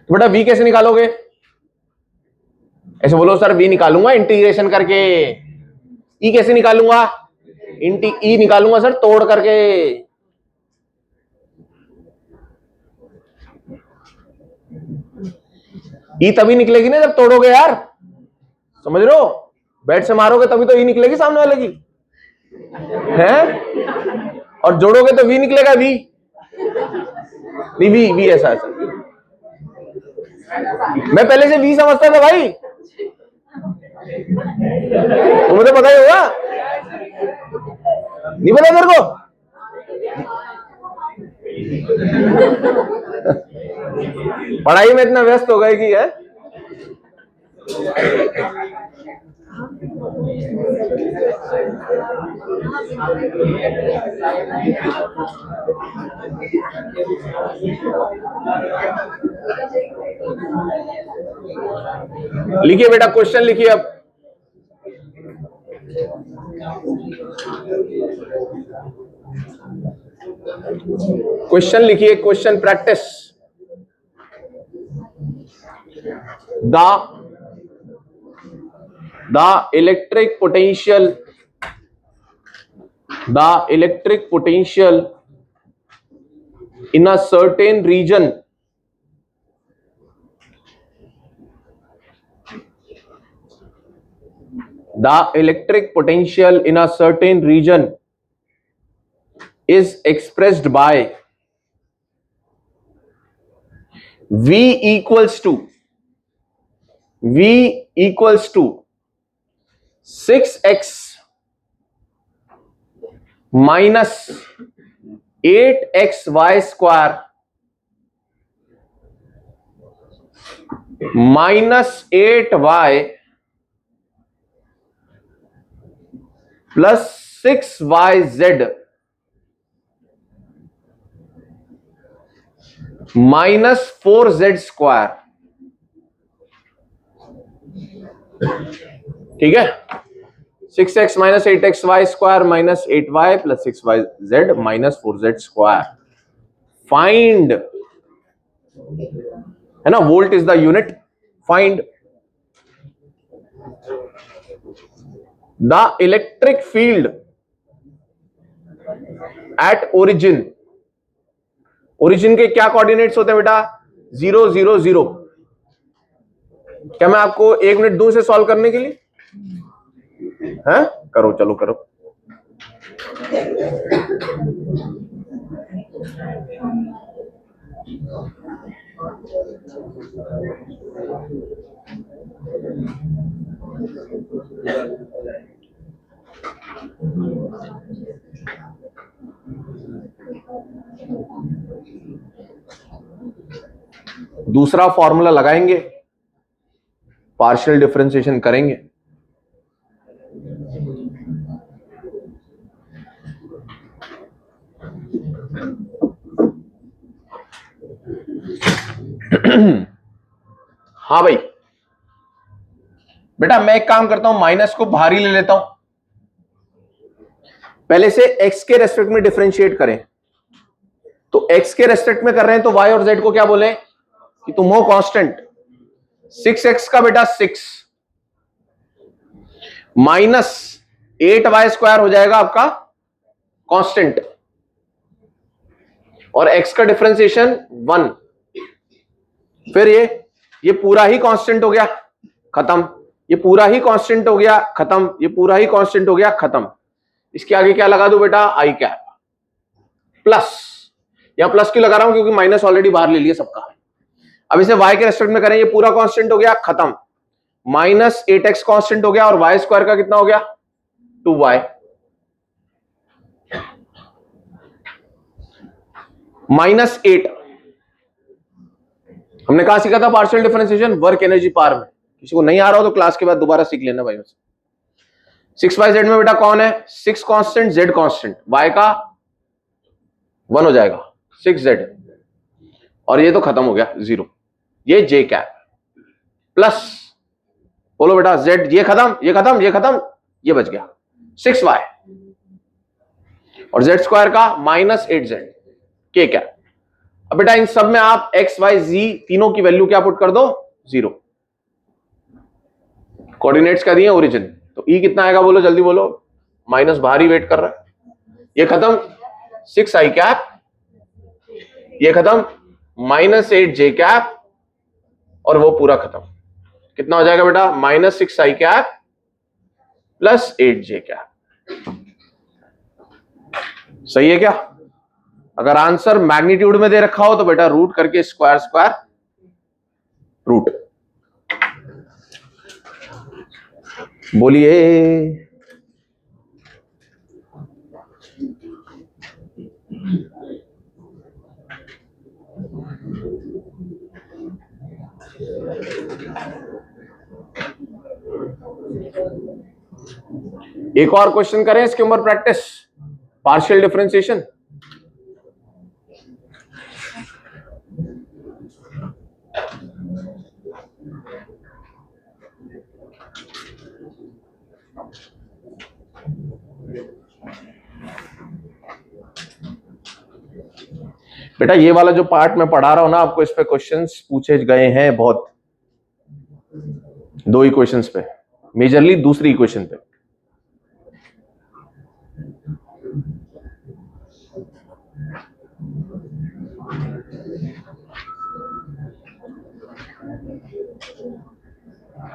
तो बेटा v कैसे निकालोगे? ऐसे बोलो सर, v निकालूंगा इंटीग्रेशन करके। e कैसे निकालूंगा? e निकालूंगा सर तोड़ करके। e तभी निकलेगी ना जब तोड़ोगे यार, समझ रहे हो? बैट से मारोगे तभी तो e निकलेगी सामने वाले की, है? और जोड़ोगे तो v निकलेगा, v नहीं, v ऐसा ऐसा। मैं पहले से v समझता था भाई, तुम्हें तो पता ही होगा, नहीं पता तेरे को? पढ़ाई में इतना व्यस्त हो गए कि है। लिखिए बेटा, क्वेश्चन लिखिए अब। क्वेश्चन लिखिए, question practice. the electric potential in a certain region is expressed by v equals to 6x minus 8xy square minus 8y plus 6yz minus 4z square. ठीक है, 6x minus 8xy square minus 8y plus 6yz minus 4z square. Find, है ना, volt is the unit. Find the electric field at origin. Origin के क्या coordinates होते हैं बेटा? 0 0 0। क्या मैं आपको 1 मिनट दूं इसे सॉल्व करने के लिए? हैं? करो, चलो करो। दूसरा फॉर्मूला लगाएंगे, पार्शियल डिफरेंशिएशन करेंगे। हाँ भाई बेटा, मैं एक काम करता हूं, माइनस को बाहर ही ले लेता हूं। पहले से x के रेस्पेक्ट में डिफरेंशिएट करें, तो x के रेस्पेक्ट में कर रहे हैं तो y और z को क्या बोले कि तुम हो कांस्टेंट। 6x का बेटा 6 माइनस 8y स्क्वायर हो जाएगा आपका कांस्टेंट, और x का डिफरेंशिएशन 1। फिर ये पूरा ही कांस्टेंट हो गया, खत्म। ये पूरा ही कांस्टेंट हो गया, खत्म। ये पूरा ही कांस्टेंट हो गया, खत्म। इसके आगे क्या लगा दो बेटा? आई कैप प्लस। यहां प्लस क्यों लगा रहा हूं? क्योंकि माइनस ऑलरेडी बाहर ले लिया सबका। अब इसे y के रेस्पेक्ट में करें, ये पूरा कांस्टेंट हो गया, खत्म। माइनस 8x कांस्टेंट हो गया, और y स्क्वायर का कितना हो गया? 2y minus 8। हमने कहा सीखा था partial differentiation? Work energy power में। किसी को नहीं आ रहा हो तो क्लास के बाद दोबारा सीख लेना भाई। 6y/z में बेटा कौन है? 6 कांस्टेंट, z कांस्टेंट, y का 1 हो जाएगा 6z, और ये तो खत्म हो गया 0। ये j कैप प्लस, बोलो बेटा z, ये खत्म, ये खत्म, ये खत्म, ये बच गया 6y, और z स्क्वायर का माइनस 8z k कैप। अब बेटा इन सब में आप x y z तीनों की वैल्यू क्या पुट कर दो? 0। कोऑर्डिनेट्स क्या दिए? ओरिजिन। तो e कितना आएगा? बोलो जल्दी बोलो, माइनस बाहर ही वेट कर रहा है। ये खत्म 6i कैप, ये खत्म माइनस 8j कैप, और वो पूरा खत्म। कितना हो जाएगा बेटा? Minus 6i cap plus 8j cap. सही है क्या? अगर आंसर मैग्नीट्यूड में दे रखा हो तो बेटा रूट करके स्क्वायर स्क्वायर रूट। बोलिए। एक और क्वेश्चन करें इसके ऊपर प्रैक्टिस, पार्शियल डिफरेंशिएशन। बेटा ये वाला जो पार्ट मैं पढ़ा रहा हूं ना आपको, इस पे क्वेश्चंस पूछे गए हैं बहुत, 2 इक्वेशंस पे, मेजरली दूसरी इक्वेशन पे।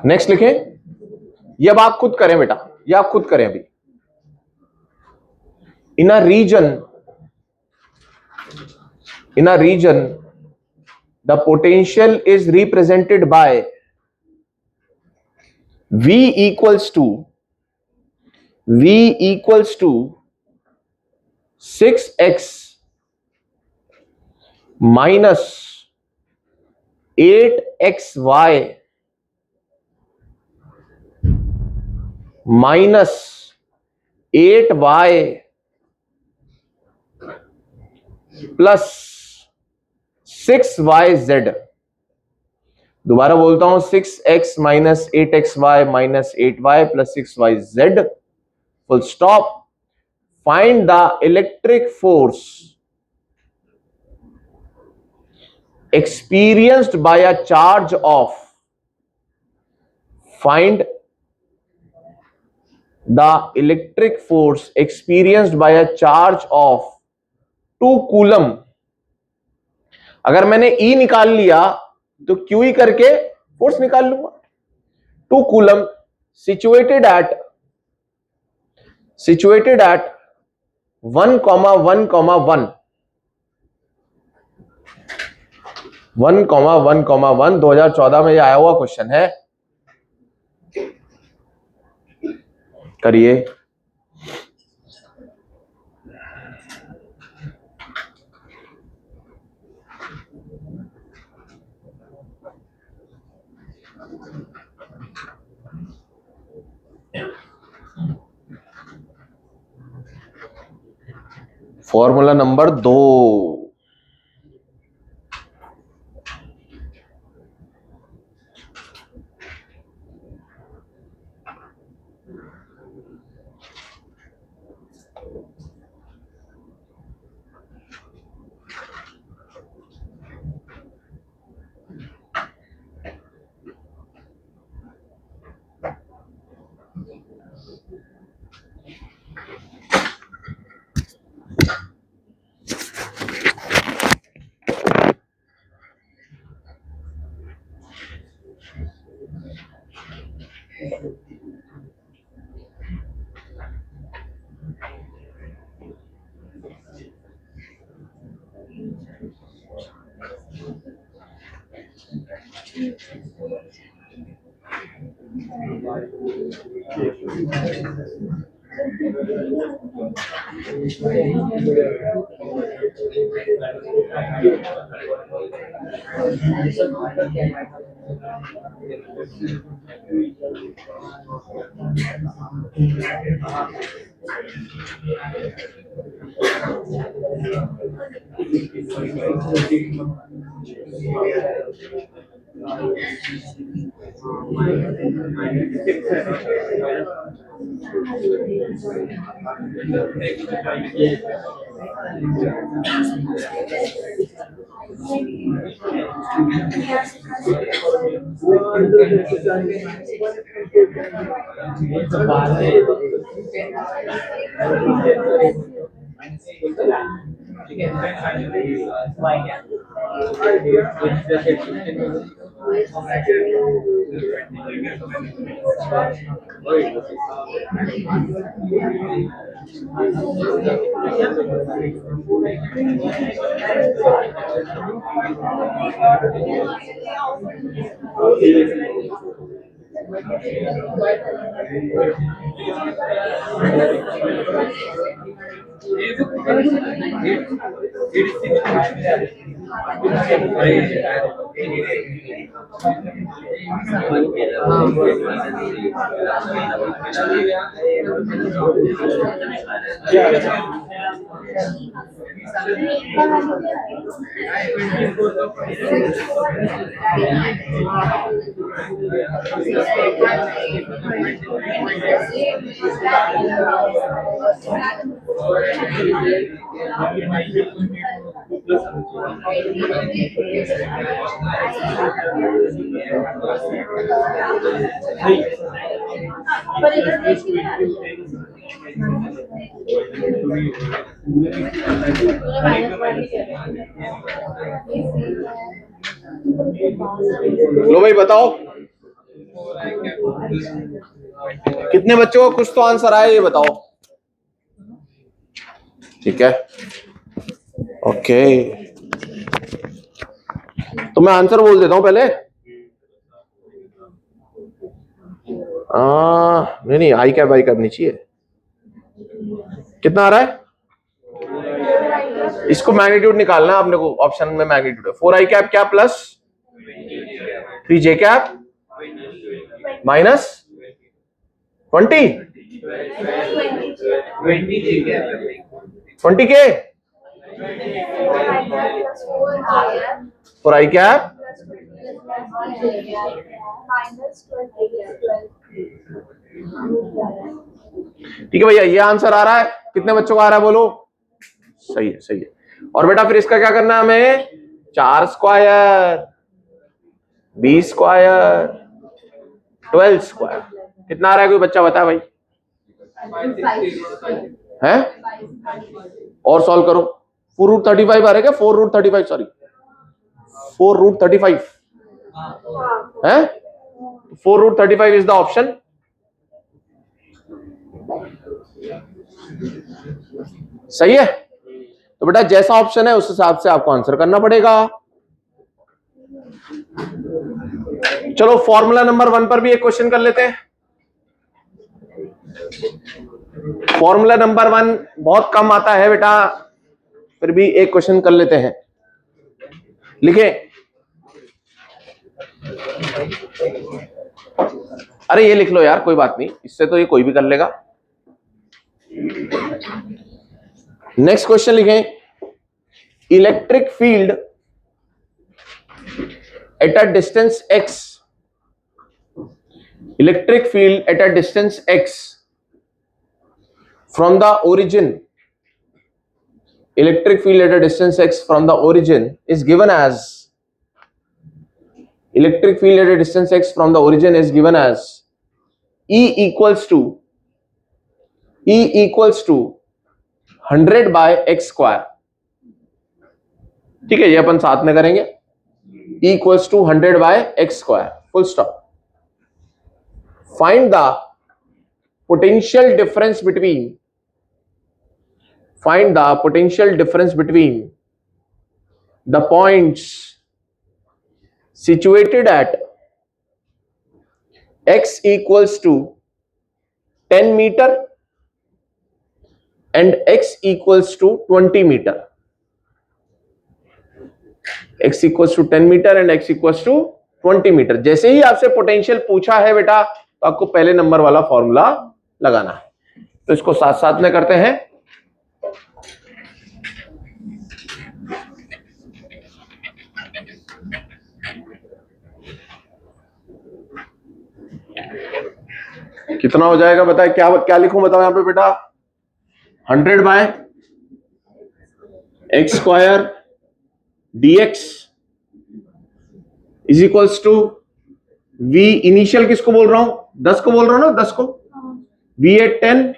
नेक्स्ट लिखें, ये अब आप खुद करें बेटा, ये आप खुद करें अभी। इन अ region the potential is represented by V equals to 6x minus 8xy minus 8y plus 6yz। दोबारा बोलता हूं, 6x minus 8xy minus 8y plus 6yz, full stop. Find the electric force experienced by a charge of, find the electric force experienced by a charge of 2 coulomb अगर मैंने ई निकाल लिया तो Q E करके force निकाल लूंगा। 2 coulomb situated at 1,1,1,1 1,1,1 2014 में ये आया हुआ क्वेश्चन है, करिए। फॉर्मूला नंबर 2, लो भाई बताओ कितने बच्चों को कुछ तो आंसर आया, ये बताओ। ठीक है, ओके, तो मैं आंसर बोल देता हूं पहले। नहीं आई कैप नहीं चाहिए। कितना आ रहा है? इसको मैग्नीट्यूड निकालना है आपने को, ऑप्शन में मैग्नीट्यूड है। 4i कैप क्या प्लस 3j कैप माइनस 20 के 4i कैप ठीक है भैया, ये आंसर आ रहा है। कितने बच्चों को आ रहा है बोलो? सही है, सही है। और बेटा फिर इसका क्या करना है हमें? 4 स्क्वायर 20 स्क्वायर 12 स्क्वायर। कितना आ रहा है कोई बच्चा बता भाई? है और सॉल्व करो। 4 रूट 35 आ रहा है क्या? 4 रूट 35 सॉरी 4√35 है, 4√35 इज द ऑप्शन। सही है। तो बेटा जैसा ऑप्शन है उस हिसाब से आपको आंसर करना पड़ेगा। चलो फॉर्मूला नंबर 1 पर भी एक क्वेश्चन कर लेते हैं। फॉर्मूला नंबर 1 बहुत कम आता है बेटा, फिर भी एक क्वेश्चन कर लेते हैं। लिखे, अरे ये लिख लो यार, कोई बात नहीं, इससे तो ये कोई भी कर लेगा। नेक्स्ट क्वेश्चन लिखें, electric field at a distance x, electric field at a distance x from the origin, electric field at a distance x from the origin is given as, electric field at a distance x from the origin is given as E equals to 100 by x square। ठीक है, ये अपन साथ में करेंगे। E equals to 100 by x square, full stop। Find the potential difference between, find the potential difference between the points situated at x equals to 10 meter and x equals to 20 meter, x equals to 10 meter and x equals to 20 meter। जैसे ही आपसे potential पूछा है बेटा तो आपको पहले number वाला formula लगाना है। तो इसको साथ साथ में करते हैं। कितना हो जाएगा बताए, क्या क्या लिखूं बताओ यहां पे बेटा। 100 by x square dx is equals to v initial किसको बोल रहा हूं, 10 को बोल रहा हूं ना, 10 को, v at 10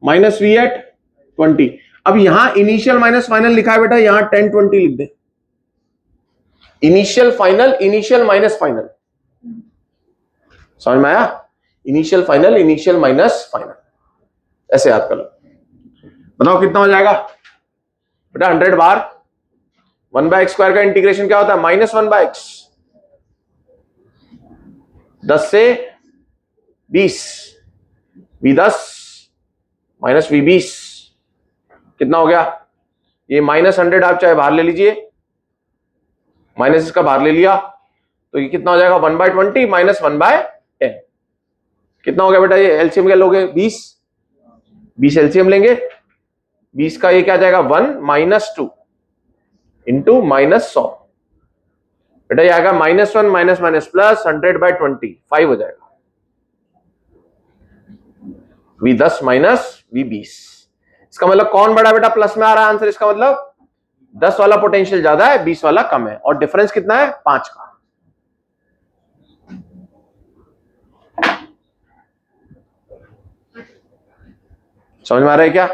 minus v at 20। अब यहां इनिशियल माइनस फाइनल लिखा है बेटा, यहां 10 20 लिख दे। Initial final, initial minus final, समझ में आया? Initial final, initial minus final, ऐसे याद कर लो। बताओ कितना हो जाएगा बेटा। 100 बार 1 बाय एक्स स्क्वायर का इंटीग्रेशन क्या होता है, -1 बाय एक्स, 10 से 20, v10 माइनस v20 कितना हो गया। ये -100 आप चाहे बाहर ले लीजिए, माइनस इसका बाहर ले लिया तो ये कितना हो जाएगा, 1 बाय 20 माइनस 1 बाय 10 कितना हो गया बेटा। ये एलसीएम क्या लोगे, 20 एलसीएम लेंगे, 20 का ये क्या जाएगा 1 माइनस 2 इंटू -100 बेटा, ये आएगा -1 माइनस माइनस प्लस 100 बाय 20 5 हो जाएगा। v10 माइनस v20, इसका मतलब कौन बड़ा बेटा, प्लस में आ रहा है आंसर। इसका मतलब 10 वाला पोटेंशियल ज्यादा है, 20 वाला कम है, और डिफरेंस कितना है 5 का। समझ में आ रहा है क्या?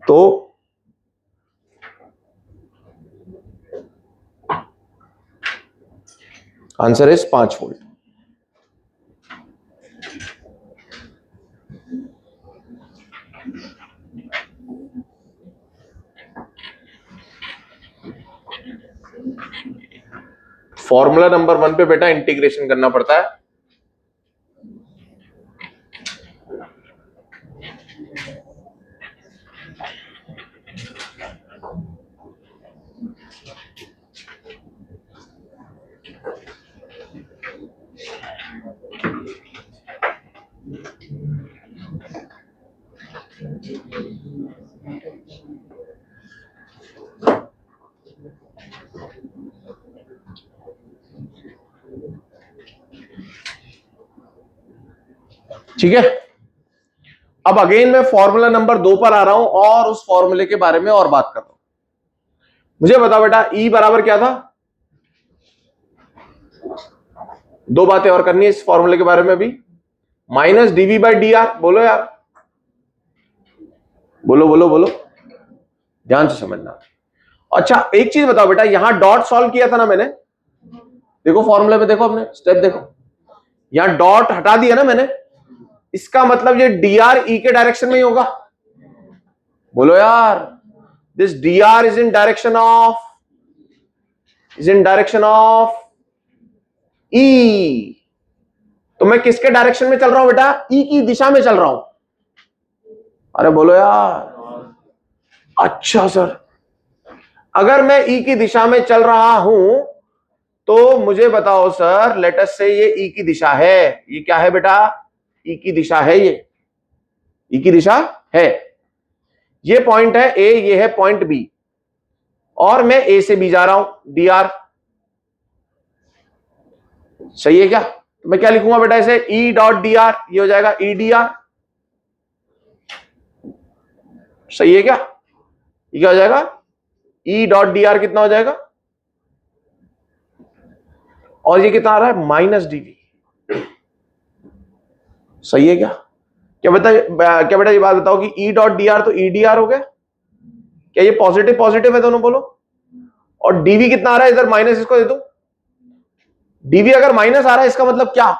तो answer is 5 volt. Formula number 1 पे बेटा इंटीग्रेशन करना पड़ता है। ठीक है, अब अगेन मैं फॉर्मूला नंबर 2 पर आ रहा हूं और उस फॉर्मूले के बारे में और बात कर रहा हूं। मुझे बताओ बेटा E बराबर क्या था, 2 बातें और करनी है इस फॉर्मूले के बारे में अभी। Minus DV by D R, बोलो यार, बोलो बोलो बोलो, ध्यान से समझना। अच्छा एक चीज बताओ बेटा, यहां डॉट सॉल्व किया था ना मैंने, देखो फॉर्मूले में देखो, अपने स्टेप देखो, यहां डॉट हटा दिया ना मैंने, इसका मतलब ये dr e के डायरेक्शन में ही होगा। बोलो यार, this dr is in direction of e। तो मैं किसके डायरेक्शन में चल रहा हूं बेटा? e की दिशा में चल रहा हूं। अरे बोलो यार। अच्छा सर, अगर मैं ई की दिशा में चल रहा हूं तो मुझे बताओ सर, लेट अस से ये ई की दिशा है, ये क्या है बेटा? ई की दिशा है, ये ई की दिशा है, ये पॉइंट है ए, ये है पॉइंट बी, और मैं ए से बी जा रहा हूं, डी आर। सही है क्या? तो मैं क्या लिखूंगा बेटा इसे? ई डॉट डी आर, ये हो जाएगा ई डी आर। सही है क्या? ये क्या हो जाएगा? ई डॉट डी आर कितना हो जाएगा? और ये कितना आ रहा है? Minus dV. सही है क्या? क्या बेटा ये बात बताओ कि ई डॉट डी आर तो ई डी आर हो गया, क्या ये पॉजिटिव पॉजिटिव है दोनों? बोलो। और डीवी कितना आ रहा है इधर? माइनस, इसको दे दो। डीवी अगर माइनस आ रहा है इसका मतलब क्या?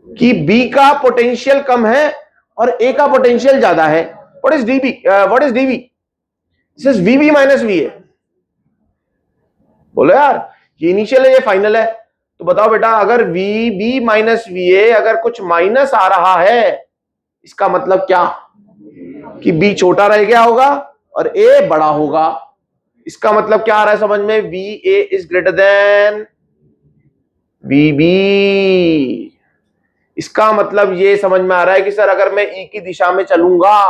कि बी का पोटेंशियल कम है और ए का पोटेंशियल ज्यादा है। What is dV? What is dV? This is VB minus V A. बोलो यार, ये इनिशियल है, ये फाइनल है। तो बताओ बेटा, अगर वीबी माइनस वी ए अगर कुछ माइनस आ रहा है, इसका मतलब क्या? कि बी छोटा रह गया होगा और ए बड़ा होगा। इसका मतलब क्या आ रहा है समझ में? V A is greater than V B. इसका मतलब ये समझ में आ रहा है कि सर अगर मैं ई की दिशा में चलूंगा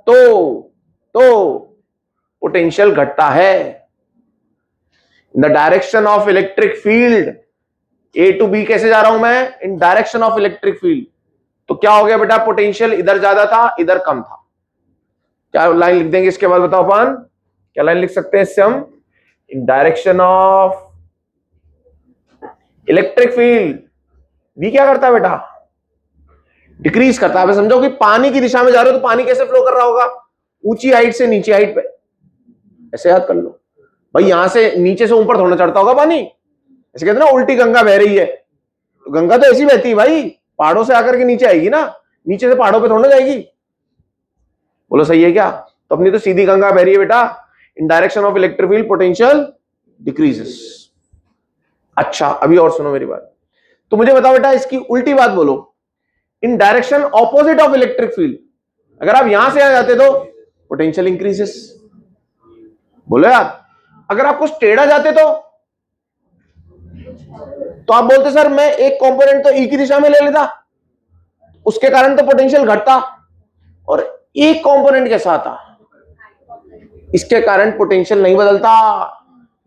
तो पोटेंशियल घटता है। In the direction of electric field, A to B कैसे जा रहा हूं मैं? In direction of electric field. तो क्या हो गया बेटा? पोटेंशियल इधर ज्यादा था, इधर कम था। क्या लाइन लिख देंगे इसके बाद? बताओ अपन क्या लाइन लिख सकते हैं इससे हम? In direction of electric field V क्या करता है बेटा? डिक्रीज करता है। समझो कि पानी की दिशा में जा रहे हो तो पानी कैसे फ्लो कर रहा होगा? ऊंची हाइट से नीची हाइट पे। ऐसे याद कर लो भाई, यहां से नीचे से ऊपर थोड़ा चढ़ता होगा पानी। ऐसे कहते हैं ना, उल्टी गंगा बह रही है, तो गंगा तो ऐसी बहती है भाई, पहाड़ों से आकर के नीचे आएगी ना, नीचे से पहाड़ों पे थोड़ा जाएगी। बोलो सही है क्या? तो अपनी तो सीधी गंगा बह रही है बेटा। इन direction of electric field potential decreases. अच्छा अभी और सुनो मेरी बात। तो मुझे बताओ बेटा, इसकी उल्टी बात बोलो। इन direction opposite of electric field, अगर आप यहां से आ जाते तो पोटेंशियल इंक्रीजेस। बोलो यार, अगर आप कुछ टेढ़ा जाते तो आप बोलते सर मैं एक कंपोनेंट तो ई की दिशा में ले लेता, उसके कारण तो पोटेंशियल घटता, और एक कंपोनेंट कैसा आता, इसके कारण पोटेंशियल नहीं बदलता।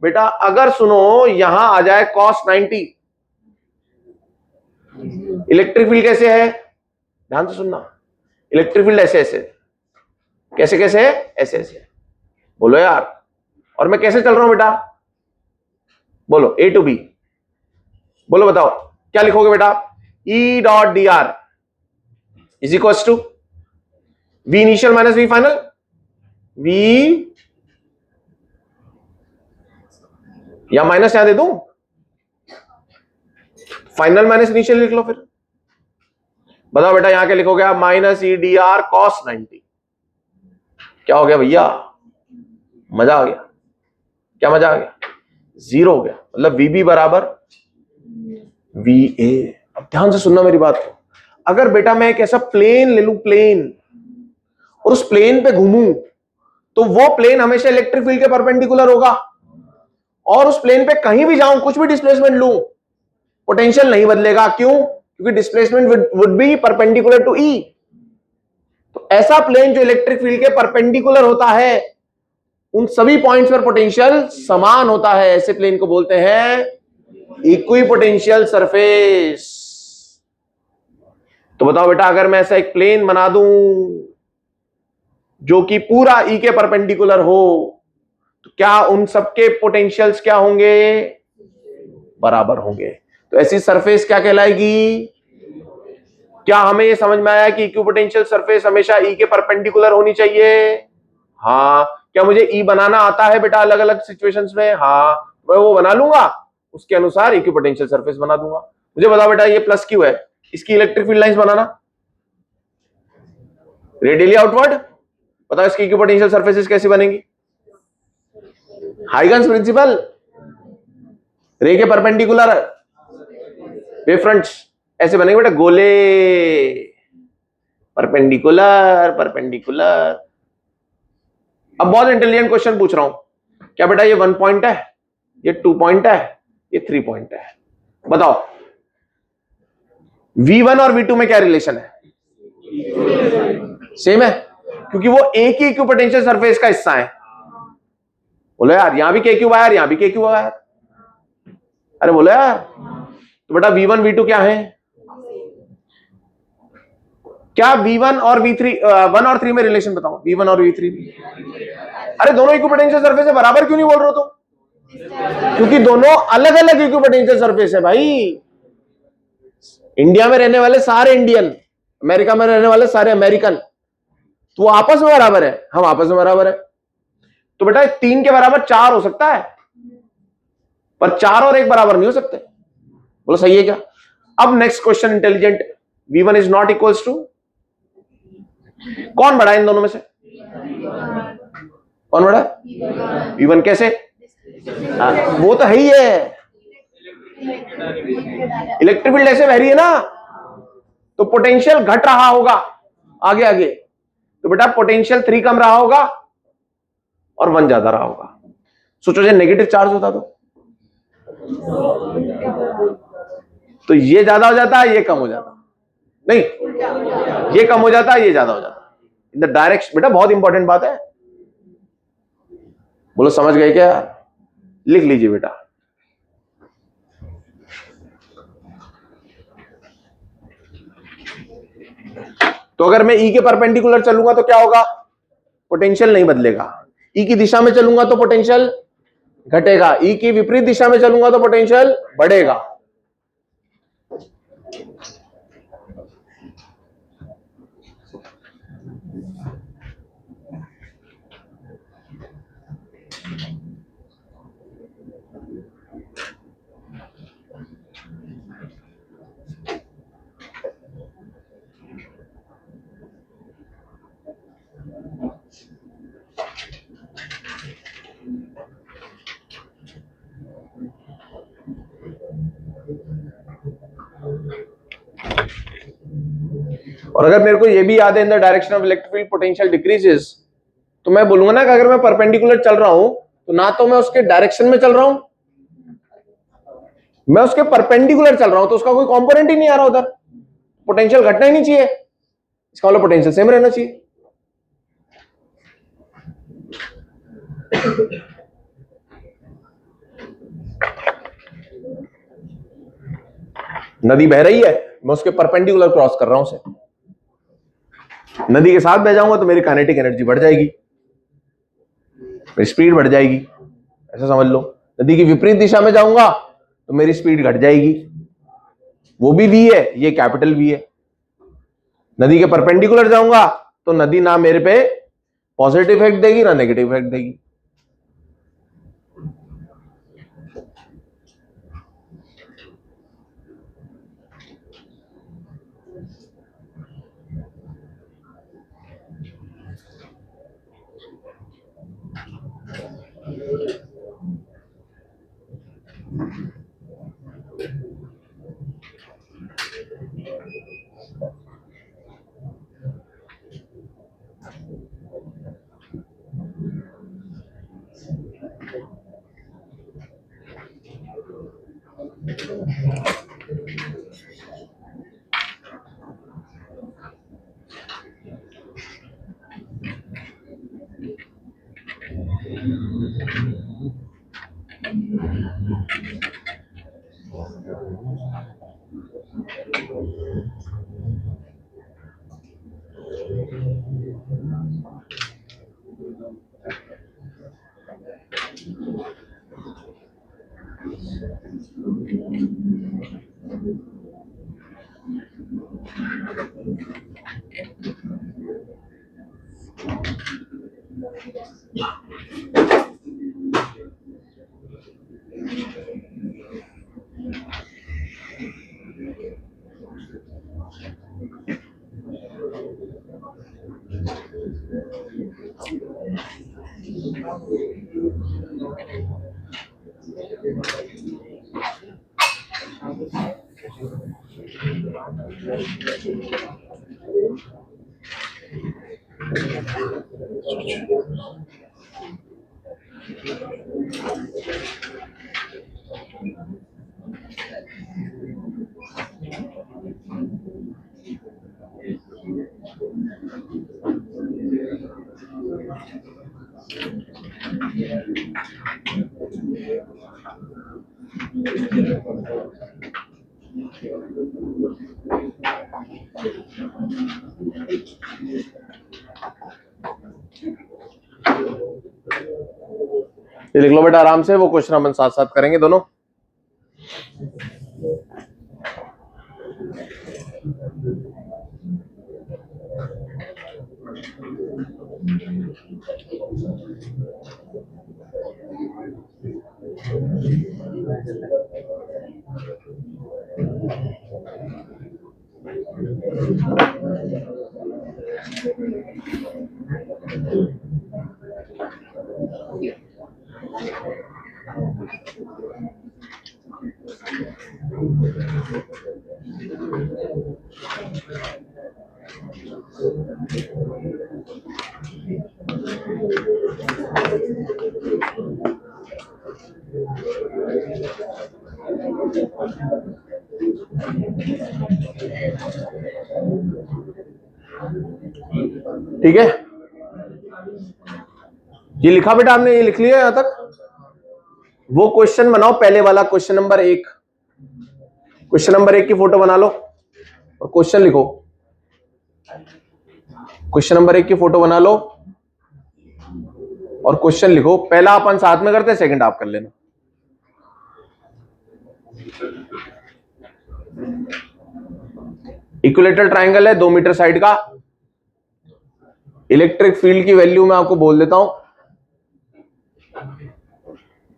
बेटा अगर सुनो यहां आ जाए cos 90, इलेक्ट्रिक फील्ड कैसे है? ध्यान से सुनना, इलेक्ट्रिक फील्ड ऐसे ऐसे, कैसे कैसे है? ऐसे ऐसे। बोलो यार, और मैं कैसे चल रहा हूं बेटा? बोलो ए टू बी। बोलो बताओ क्या लिखोगे बेटा? E dot d r is equal to V initial minus V final. V या माइनस यहां दे दूं, फाइनल माइनस इनिशियल लिख लो। फिर बताओ बेटा यहां क्या लिखोगे आप? Minus E D r cos 90। क्या हो गया भैया? मजा आ गया? क्या मजा आ गया? जीरो हो गया। मतलब वीबी बराबर वी ए। अब ध्यान से सुनना मेरी बात को। अगर बेटा मैं एक ऐसा प्लेन ले लूं, प्लेन, और उस प्लेन पे घूमूं, तो वो प्लेन हमेशा इलेक्ट्रिक फील्ड के परपेंडिकुलर होगा, और उस प्लेन पे कहीं भी जाऊं, कुछ भी डिस्प्लेसमेंट लूं, पोटेंशियल नहीं बदलेगा। क्यों? क्योंकि displacement would be perpendicular to E. तो ऐसा प्लेन जो इलेक्ट्रिक फील्ड के परपेंडिकुलर होता है, उन सभी पॉइंट्स पर पोटेंशियल समान होता है। ऐसे प्लेन को बोलते हैं इक्विपोटेंशियल सरफेस। तो बताओ बेटा, अगर मैं ऐसा एक प्लेन बना दूं जो कि पूरा ई के परपेंडिकुलर हो, तो क्या उन सबके पोटेंशियल्स क्या होंगे? बराबर होंगे। तो ऐसी सरफेस क्या कहलाएगी? क्या हमें यह समझ में आया कि इक्विपोटेंशियल सरफेस हमेशा ई के परपेंडिकुलर होनी चाहिए? हाँ, क्या मुझे ई बनाना आता है बेटा अलग अलग सिचुएशंस में? हाँ, मैं वो बना लूंगा, उसके अनुसार इक्विपोटेंशियल सरफेस बना दूंगा। मुझे बताओ बेटा ये प्लस क्यू है, इसकी इलेक्ट्रिक फील्ड लाइंस बनाना रेडियली आउटवर्ड। बताओ इसकी इक्विपोटेंशियल सरफेसेस कैसी बनेंगी? हाइगन्स प्रिंसिपल, रे के परपेंडिकुलर वेव फ्रंट्स ऐसे बनेंगे बेटा, गोले, परपेंडिकुलर परपेंडिकुलर। अब बहुत इंटेलिजेंट क्वेश्चन पूछ रहा हूं, क्या बेटा ये 1 पॉइंट है, ये 2 पॉइंट है, ये 3 पॉइंट है? बताओ V1 और V2 में क्या रिलेशन है? सेम है, क्योंकि वो एक ही इक्विपोटेंशियल सरफेस का हिस्सा है। बोलो यार, यहां भी के क्यूब आया, यहां भी के क्यूब आया। अरे बोलो यार, तो बेटा V1 V2 क्या है? क्या V1 और V3 1 और 3 में रिलेशन बताओ, V1 और V3? अरे दोनों इक्विपोटेंशियल सरफेस है, बराबर क्यों नहीं बोल रहे हो तुम? क्योंकि दोनों अलग अलग इक्विपोटेंशियल सरफेस है भाई। इंडिया में रहने वाले सारे इंडियन, अमेरिका में रहने वाले सारे अमेरिकन, तो वो आपस में बराबर है, हम आपस में बराबर है। तो बेटा 3 के बराबर 4 हो सकता है, पर 4 और 1 बराबर नहीं हो सकते। बोलो सही है क्या? अब next question intelligent, V1 is not equals to, कौन बड़ा है इन दोनों में से? कौन बड़ा है? V1 कैसे? वो तो है ही है, इलेक्ट्रिक फील्ड ऐसे बह रही है ना, तो पोटेंशियल घट रहा होगा आगे आगे, तो बेटा पोटेंशियल 3 कम रहा होगा और 1 ज्यादा रहा होगा। सोचो जो नेगेटिव चार्ज होता तो ये ज्यादा हो जाता है, ये कम हो जाता, नहीं ये कम हो जाता है, ये ज्यादा हो जाता इन द डायरेक्शन। बेटा बहुत इंपॉर्टेंट बात है, बोलो समझ गए क्या? लिख लीजिए बेटा, तो अगर मैं ई के परपेंडिकुलर चलूंगा तो क्या होगा? पोटेंशियल नहीं बदलेगा। ई की दिशा में चलूंगा तो पोटेंशियल घटेगा, ई की विपरीत दिशा में चलूंगा तो पोटेंशियल बढ़ेगा। और अगर मेरे को ये भी याद है in the direction of electric field potential decreases, तो मैं बोलूंगा ना कि अगर मैं परपेंडिकुलर चल रहा हूं तो ना तो मैं उसके डायरेक्शन में चल रहा हूं, मैं उसके परपेंडिकुलर चल रहा हूं, तो उसका कोई कंपोनेंट ही नहीं आ रहा उधर, पोटेंशियल घटना ही नहीं चाहिए, इसका मतलब पोटेंशियल सेम रहना चाहिए। नदी बह रही है, मैं उसके परपेंडिकुलर क्रॉस कर रहा हूं उसे, नदी के साथ बह जाऊंगा तो मेरी काइनेटिक एनर्जी बढ़ जाएगी, मेरी स्पीड बढ़ जाएगी, ऐसा समझ लो। नदी की विपरीत दिशा में जाऊंगा तो मेरी स्पीड घट जाएगी, वो भी v है, ये कैपिटल V है। नदी के परपेंडिकुलर जाऊंगा तो नदी ना मेरे पे पॉजिटिव इफेक्ट देगी ना नेगेटिव इफेक्ट देगी। ये लिख लो बेटा आराम से, वो क्वेश्चन अपन साथ साथ करेंगे दोनों। ठीक है, ये लिखा बेटा आपने, ये लिख लिया यहां तक। वो क्वेश्चन बनाओ पहले वाला, क्वेश्चन नंबर 1। क्वेश्चन नंबर 1 की फोटो बना लो और क्वेश्चन लिखो। क्वेश्चन नंबर 1 की फोटो बना लो और क्वेश्चन लिखो। पहला अपन साथ में करते हैं, सेकंड आप कर लेना। इक्विलेटरल ट्रायंगल है 2 मीटर साइड का। इलेक्ट्रिक फील्ड की वैल्यू मैं आपको बोल देता हूं,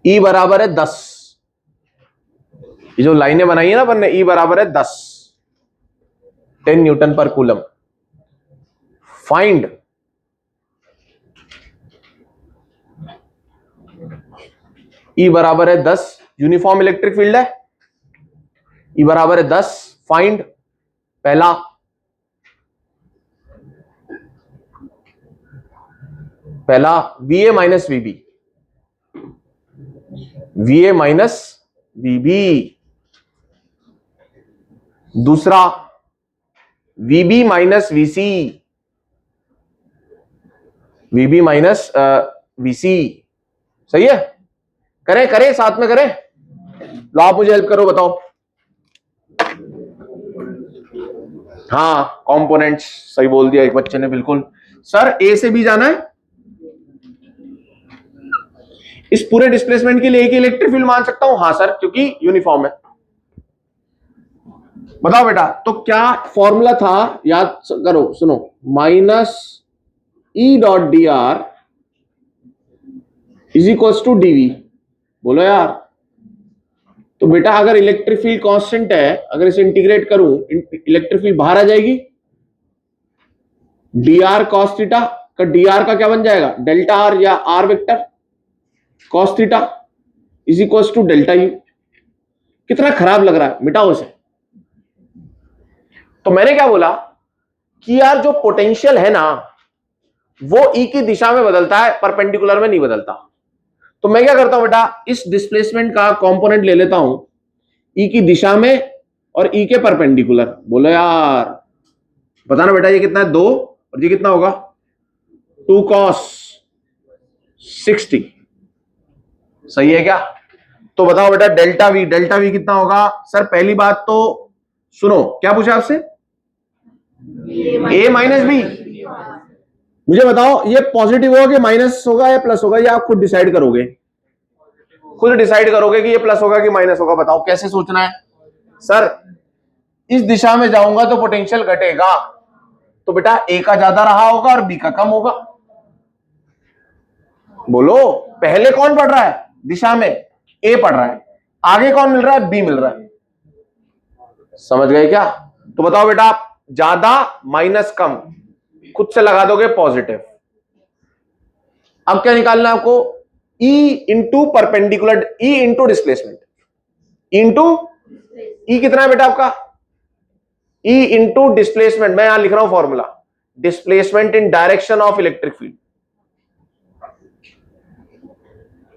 E बराबर है 10। ये जो लाइनें बनाई है ना अपन ने, E बराबर है 10, 10 न्यूटन पर कूलम। फाइंड E बराबर है 10, यूनिफॉर्म इलेक्ट्रिक फील्ड है। E बराबर है 10, फाइंड पहला VA minus VB, VA minus VB। दूसरा VB minus VC, VB minus VC। सही है, करें करें साथ में करें। लो आप मुझे हेल्प करो, बताओ। हाँ कंपोनेंट्स, सही बोल दिया एक बच्चे ने, बिल्कुल। सर A से B जाना है, इस पूरे डिस्प्लेसमेंट के लिए एक इलेक्ट्रिक फील्ड मान सकता हूं। हाँ सर, क्योंकि यूनिफॉर्म है। बताओ बेटा, तो क्या फॉर्मूला था, याद करो, सुनो। Minus E dot d r is equal to dV. बोलो यार। तो बेटा अगर इलेक्ट्रिक फील्ड कांस्टेंट है, अगर इसे इंटीग्रेट करूं, इलेक्ट्रिक फील्ड बाहर आ जाएगी। डी आर कॉस थीटा का, डी आर का क्या बन जाएगा, डेल्टा आर या r vector cos theta is equal to delta U. कितना खराब लग रहा है, मिटाओ इसे। तो मैंने क्या बोला कि यार जो पोटेंशियल है ना, वो E की दिशा में बदलता है, परपेंडिकुलर में नहीं बदलता। तो मैं क्या करता हूं बेटा, इस डिस्प्लेसमेंट का कंपोनेंट ले लेता हूं E की दिशा में और E के परपेंडिकुलर। बोलो यार, बताना बेटा, ये कितना है 2 और ये कितना होगा 2 cos 60। सही है क्या? तो बताओ बेटा डेल्टा वी कितना होगा? सर पहली बात तो सुनो, क्या पूछा आपसे? A minus B. मुझे बताओ ये पॉजिटिव होगा कि माइनस होगा या प्लस होगा, ये आप खुद डिसाइड करोगे। खुद डिसाइड करोगे कि ये प्लस होगा कि माइनस होगा। बताओ कैसे सोचना है? सर इस दिशा में जाऊंगा तो पोटेंशियल घटेगा, तो बेटा A का ज्यादा रहा होगा और B का कम होगा। बोलो पहले कौन पढ़ रहा है दिशा में? A पढ़ रहा है, आगे कौन मिल रहा है? B मिल रहा है। समझ गए क्या? तो बताओ बेटा, ज्यादा माइनस कम, खुद से लगा दोगे पॉजिटिव, अब क्या निकालना है आपको? E into perpendicular, E into displacement, into E कितना है बेटा आपका? E इंटू डिस्प्लेसमेंट, मैं यहां लिख रहा हूं formula, displacement in direction of electric field.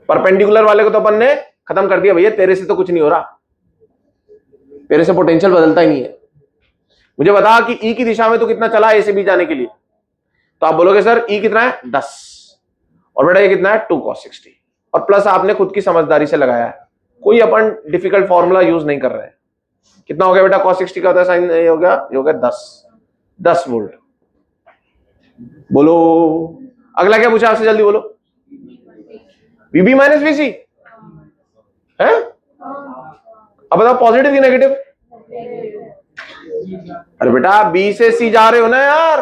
Perpendicular वाले को तो अपन ने खत्म कर दिया भैया, तेरे से तो कुछ नहीं हो रहा, तेरे से पोटेंशियल बदलता ही नहीं है। मुझे बता कि E की दिशा में तो कितना चला ए से बी जाने के लिए, तो आप बोलोगे सर E कितना है? 10, और बेटा ये कितना है? 2 cos 60, और प्लस आपने खुद की समझदारी से लगाया है, कोई अपन डिफिकल्ट फॉर्मूला यूज नहीं कर रहे हैं। कितना हो गया बेटा? cos 60 का होता है साइन, ये हो गया 10 वोल्ट। बोलो अगला क्या पूछा आपसे, जल्दी बोलो। VB माइनस VC है? अब बताओ पॉजिटिव की नेगेटिव? अरे बेटा B से C जा रहे हो ना यार,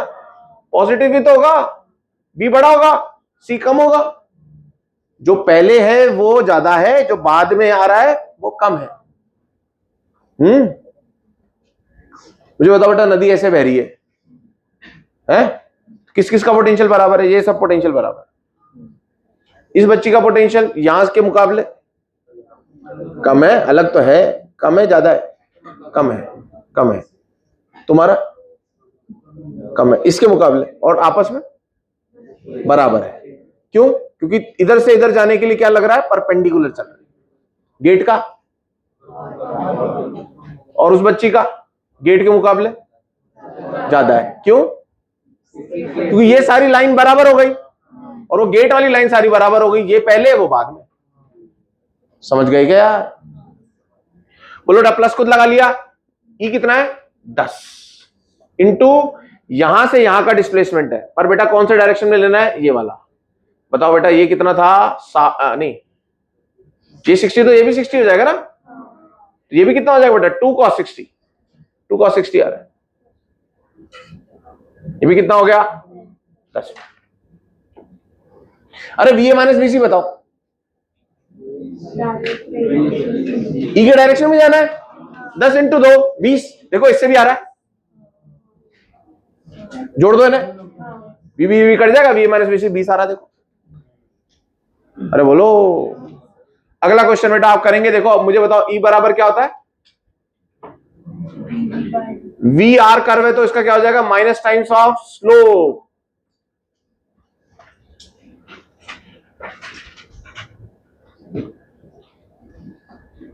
पॉजिटिव ही तो होगा, B बड़ा होगा C कम होगा, जो पहले है वो ज्यादा है, जो बाद में आ रहा है वो कम है। मुझे बताओ बेटा, नदी ऐसे बह रही है? किस किस का पोटेंशियल बराबर है? ये सब पोटेंशियल बराबर है। इस बच्ची का पोटेंशियल यहां के मुकाबले कम है, अलग तो है, कम है ज्यादा है? कम है, कम है। तुम्हारा कम है इसके मुकाबले, और आपस में बराबर है। क्यों? क्योंकि इधर से इधर जाने के लिए क्या लग रहा है? परपेंडिकुलर चल रहा है, गेट का और उस बच्ची का गेट के मुकाबले ज्यादा है। क्यों? क्योंकि ये सारी लाइन बराबर हो गई और वो गेट वाली लाइन सारी बराबर हो गई, ये पहले वो बाद में। समझ गए क्या यार? बोलो प्लस खुद लगा लिया, E कितना है? 10 इंटू यहां से यहां का डिस्प्लेसमेंट है, पर बेटा कौन से डायरेक्शन में लेना है? ये वाला। बताओ बेटा ये कितना था? नहीं ये 60 तो ये भी 60 हो जाएगा ना, तो ये भी कितना हो जाएगा बेटा? 2 cos 60, 2 cos 60 आ रहा है। ये भी कितना हो गया? 10। अरे VA माइनस VC बताओ, E के डायरेक्शन में जाना है, 10 इंटू 2 20, देखो इससे भी आ रहा है, जोड़ दो इन्हें, VB कट जाएगा, VA माइनस VC 20 आ रहा है, देखो। अरे बोलो अगला क्वेश्चन बेटा आप करेंगे, देखो अब मुझे बताओ E बराबर क्या होता है? VR कर्व है तो इसका क्या हो जाएगा? Minus times of slope.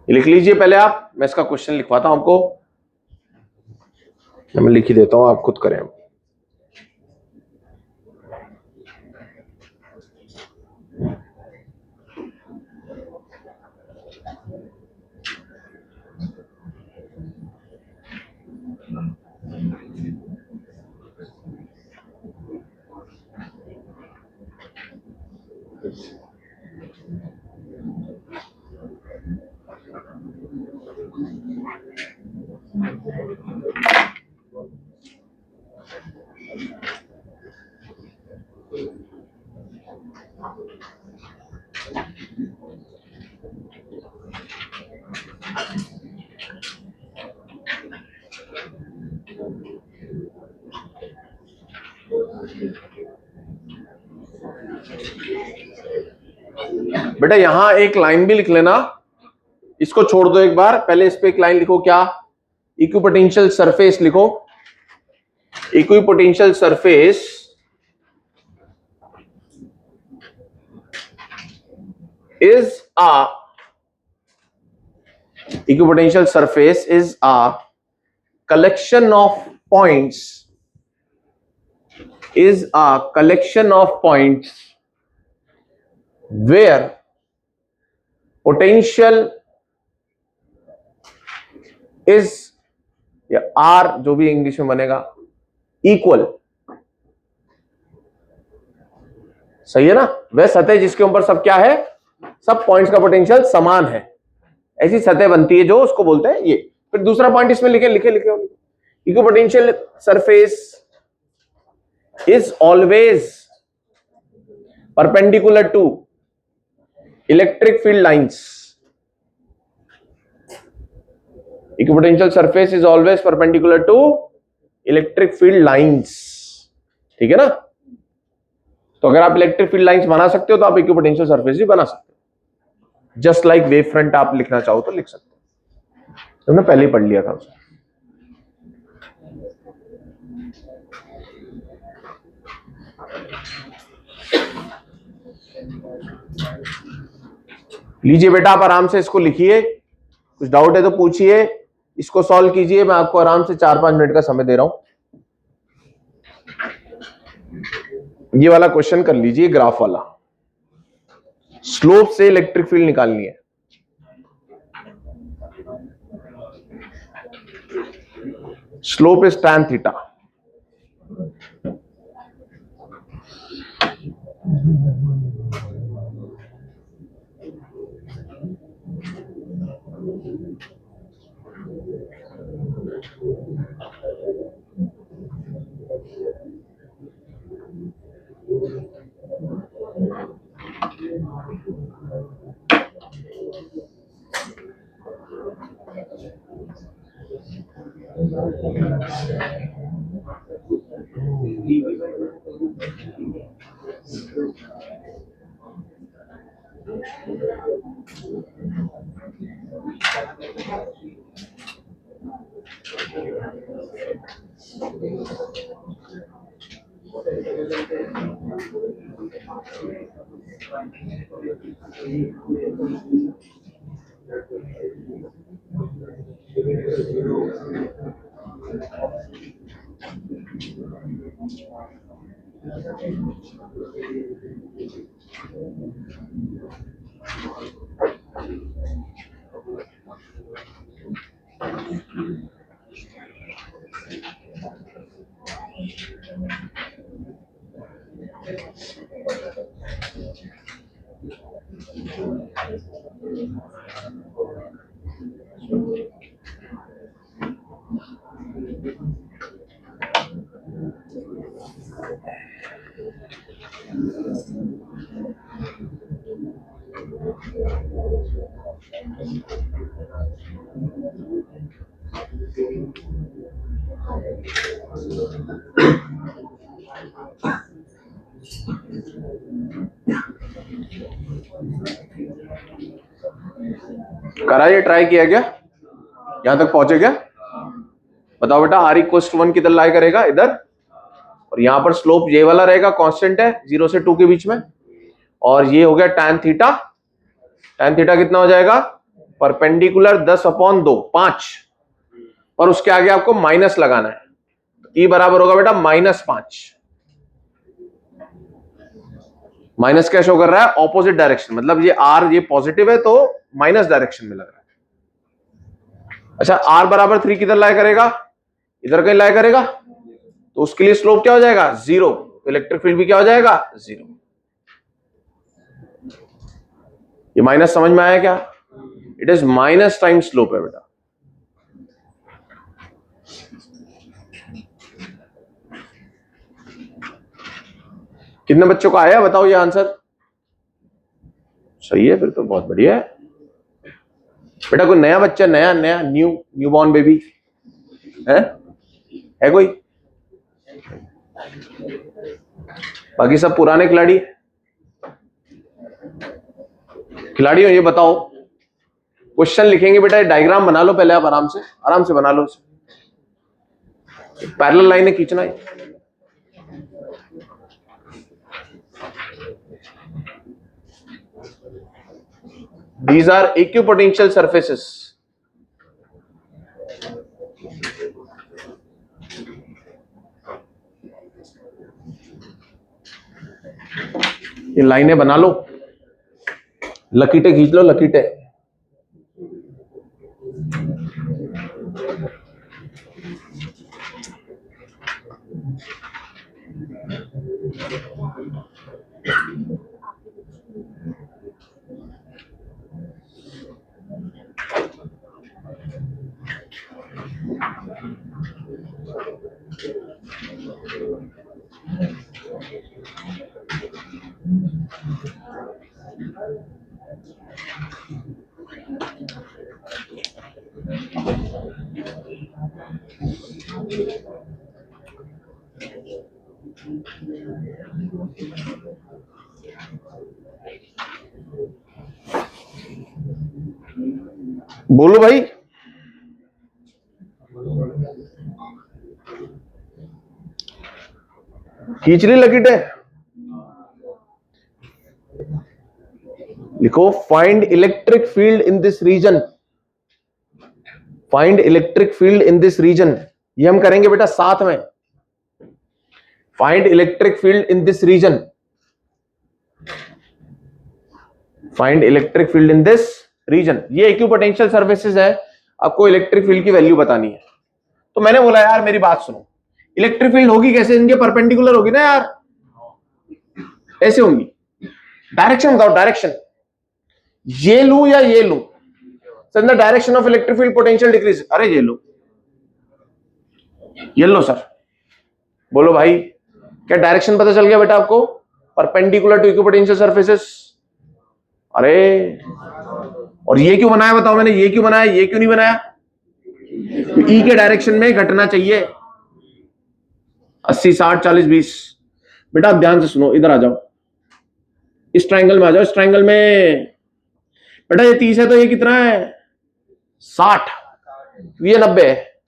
लिख लीजिए पहले आप, मैं इसका क्वेश्चन लिखवाता हूं आपको, मैं लिख ही देता हूं, आप खुद करें। बेटा यहां एक लाइन भी लिख लेना, इसको छोड़ दो एक बार, पहले इस पे एक लाइन लिखो, क्या? इक्विपोटेंशियल सरफेस लिखो, equipotential surface is a equipotential surface is a collection of points, is a collection of points where potential is या R जो भी इंग्लिश में बनेगा इक्वल, सही है ना? वह सतह जिसके ऊपर सब क्या है, सब पॉइंट्स का पोटेंशियल समान है, ऐसी सतह बनती है जो उसको बोलते हैं ये। फिर दूसरा पॉइंट इसमें लिखे equipotential surface is always perpendicular to electric field lines, equipotential surface is always perpendicular to electric field lines, ठीक है ना? तो अगर आप इलेक्ट्रिक फील्ड लाइंस बना सकते हो तो आप इक्विपोटेंशियल सरफेस भी बना सकते हो। जस्ट लाइक वेव फ्रंट आप लिखना चाहो तो लिख सकते हो, तुमने पहले ही पढ़ लिया था उसे। लीजिए बेटा, आप आराम से इसको लिखिए, कुछ डाउट है तो पूछिए, इसको सॉल्व कीजिए। मैं आपको आराम से 4-5 मिनट का समय दे रहा हूं। ये वाला क्वेश्चन कर लीजिए, ग्राफ वाला, स्लोप से इलेक्ट्रिक फील्ड निकालनी है। Slope is tan theta. करा, ये ट्राई किया क्या? यहां तक पहुंचे क्या? बताओ बेटा, r इक्वल्स टू 1 किधर लाई करेगा? इधर। और यहां पर स्लोप ये वाला रहेगा, कांस्टेंट है 0 से 2 के बीच में। और ये हो गया tan थीटा। tan थीटा कितना हो जाएगा? परपेंडिकुलर 10/2, 5। और उसके आगे आपको माइनस लगाना है, ई बराबर होगा बेटा -5। माइनस क्या शो कर रहा है? ऑपोजिट डायरेक्शन, मतलब ये आर ये पॉजिटिव है तो माइनस डायरेक्शन में लग रहा है। अच्छा, आर बराबर 3 किधर लाई करेगा? इधर कहीं लाई करेगा, तो उसके लिए स्लोप क्या हो जाएगा? 0। इलेक्ट्रिक फील्ड भी क्या हो जाएगा? 0। ये माइनस समझ में आया क्या? It is minus time slope है बेटा। कितने बच्चों को आया बताओ ये आंसर? सही है, फिर तो बहुत बढ़िया है बेटा। कोई नया बच्चा, नया न्यू बॉर्न बेबी है कोई? बाकी सब पुराने खिलाड़ी हो। ये बताओ, क्वेश्चन लिखेंगे बेटा, डायग्राम बना लो पहले आप, आराम से बना लो। पैरेलल लाइनें खींचना है। These are equipotential surfaces. ये लाइनें बना लो, लकीटें खींच लो, लकीटें। बोलो भाई, खींच ली लकीटें? लिखो find electric field in this region, find electric field in this region. ये हम करेंगे बेटा साथ में। Find electric field in this region, find electric field in this region. ये इक्विपोटेंशियल सर्फेसेस है, आपको इलेक्ट्रिक फील्ड की वैल्यू बतानी है। तो मैंने बोला यार मेरी बात सुनो, इलेक्ट्रिक फील्ड होगी कैसे? इनके परपेंडिकुलर होगी ना यार, ऐसे होंगी। डायरेक्शन बताओ, डायरेक्शन ये लूं या ये लूं? Sir the direction of electric field potential decrease. अरे ये लो, ये लो सर। बोलो भाई, क्या डायरेक्शन पता चल गया बेटा आपको? Perpendicular to equipotential surfaces. अरे और ये क्यों बनाया बताओ मैंने? ये क्यों बनाया, ये क्यों नहीं बनाया? ई के डायरेक्शन में घटना चाहिए 80 60 40 20। बेटा आप ध्यान से सुनो, इधर आ जाओ, इस ट्रायंगल में आ जाओ। इस ट्रायंगल में बेटा ये 30 है तो ये कितना है? 60, ये 90 है।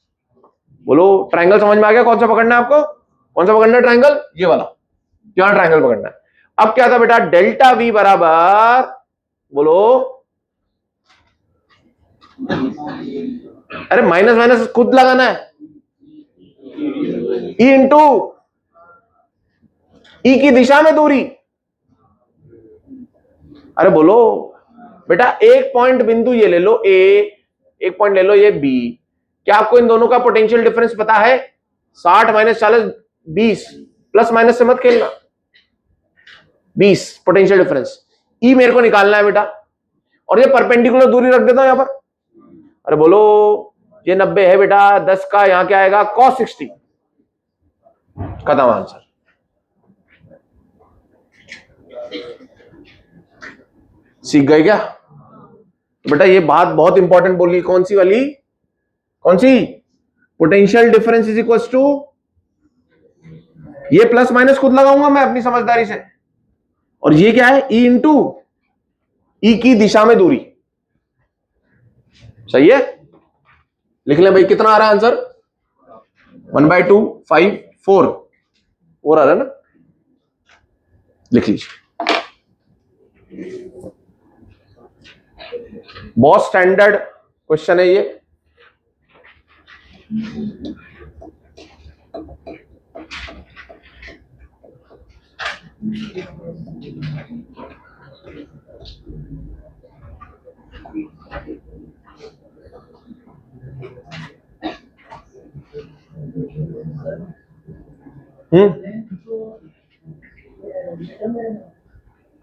बोलो ट्रायंगल समझ में आ गया? कौन सा पकड़ना है आपको? कौन सा पकड़ना है ट्रायंगल? ये वाला, क्या ट्रायंगल पकड़ना है। अब क्या था बेटा? डेल्टा वी बराबर, बोलो, अरे माइनस माइनस खुद लगाना है, ई इंटू ई की दिशा में दूरी। अरे बोलो बेटा, एक पॉइंट बिंदु ये ले लो ए, एक पॉइंट ले लो ये बी। क्या आपको इन दोनों का पोटेंशियल डिफरेंस पता है? 60 माइनस 40 20, प्लस माइनस से मत खेलना, 20 पोटेंशियल डिफरेंस। ई मेरे को निकालना है बेटा, और ये परपेंडिकुलर दूरी रख देता हूं यहां पर। अरे बोलो, ये 90 है बेटा, 10 का यहां क्या आएगा? cos 60। खत्म आंसर। सीख गए क्या? बेटा ये बात बहुत इंपॉर्टेंट बोली, कौन सी वाली? कौन सी? Potential difference is equal to, ये प्लस माइनस खुद लगाऊंगा मैं अपनी समझदारी से, और ये क्या है? ई इंटू ई की दिशा में दूरी। सही है? लिख लें भाई, कितना आ रहा है आंसर? 1/2 5 4 4 आ रहा है ना? लिख लीजिए। बहुत स्टैंडर्ड क्वेश्चन है ये।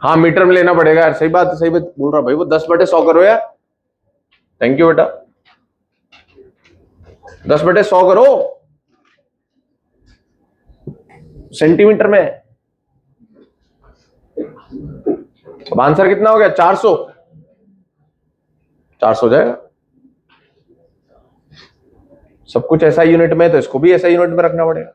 हाँ मीटर में लेना पड़ेगा यार, सही बात बोल रहा भाई। वो 10/100 करो यार। थैंक यू बेटा, 10/100 करो सेंटीमीटर में। अब आंसर कितना हो गया? 400। 400 हो जाएगा। सब कुछ ऐसा यूनिट में, तो इसको भी ऐसा यूनिट में रखना पड़ेगा।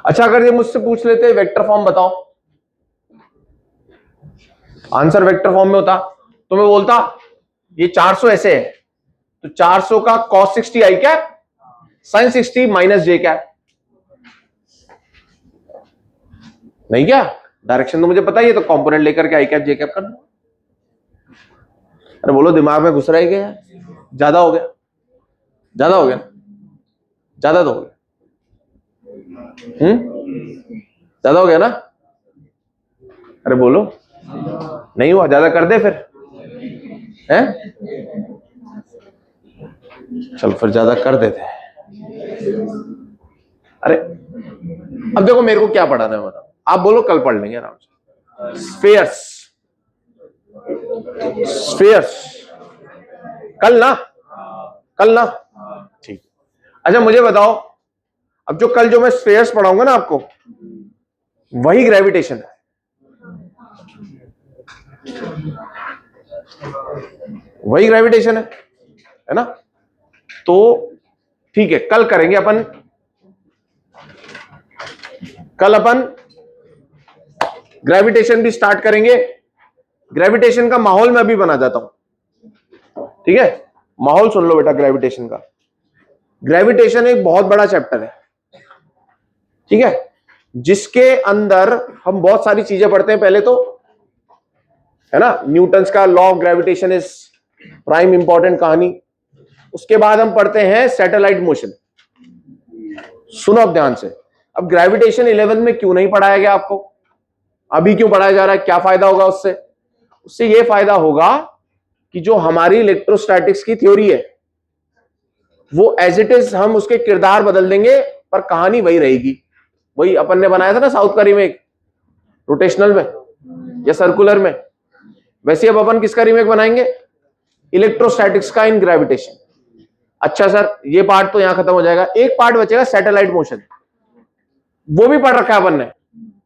अच्छा, अगर ये मुझसे पूछ लेते वेक्टर फॉर्म बताओ, आंसर वेक्टर फॉर्म में होता, तो मैं बोलता ये 400 ऐसे है, तो 400 का cos 60 आई क्या? sin 60 माइनस जे क्या? नहीं क्या? डायरेक्शन तो मुझे पता ही है, तो कंपोनेंट लेकर के आई कैप जे कैप कर दो। अरे बोलो, दिमाग में घुस रहा है क्या? ज्यादा हो गया, ज्यादा हो गया, ज्यादा तो हो गया। ज्यादा हो गया ना? अरे बोलो, नहीं हुआ? ज्यादा कर दे फिर, हैं? चल फिर ज्यादा कर देते। अरे अब देखो, मेरे को क्या पढ़ाना है बताओ? आप बोलो, कल पढ़ लेंगे आराम से। स्फीयर्स, स्फीयर्स कल ना, कल ना। अच्छा मुझे बताओ, अब जो कल जो मैं स्फेयर्स पढ़ाऊंगा ना आपको, वही ग्रेविटेशन है। वही ग्रेविटेशन है ना? तो ठीक है, कल करेंगे अपन, कल अपन ग्रेविटेशन भी स्टार्ट करेंगे। ग्रेविटेशन का माहौल मैं अभी बना जाता हूं, ठीक है? माहौल सुन लो बेटा ग्रेविटेशन का। ग्रेविटेशन एक बहुत बड़ा चैप्टर है, ठीक है, जिसके अंदर हम बहुत सारी चीजें पढ़ते हैं। पहले तो है ना, न्यूटन्स का law of gravitation is prime important कहानी। उसके बाद हम पढ़ते हैं सैटेलाइट मोशन। सुनो अब ध्यान से, अब ग्रेविटेशन 11 में क्यों नहीं पढ़ाया गया आपको, अभी क्यों पढ़ाया जा रहा है? क्या फायदा होगा उससे? उससे यह फायदा होगा कि जो हमारी इलेक्ट्रोस्टैटिक्स की थ्योरी है वो एज इट इज हम उसके किरदार बदल देंगे, पर कहानी वही रहेगी। वही अपन ने बनाया था ना साउथ का रीमेक, रोटेशनल में या सर्कुलर में, वैसे अब अपन किसका रीमेक बनाएंगे? इलेक्ट्रोस्टैटिक्स का इन ग्रेविटेशन। अच्छा सर, ये पार्ट तो यहां खत्म हो जाएगा, एक पार्ट बचेगा सैटेलाइट मोशन। वो भी पढ़ रखा है अपन ने,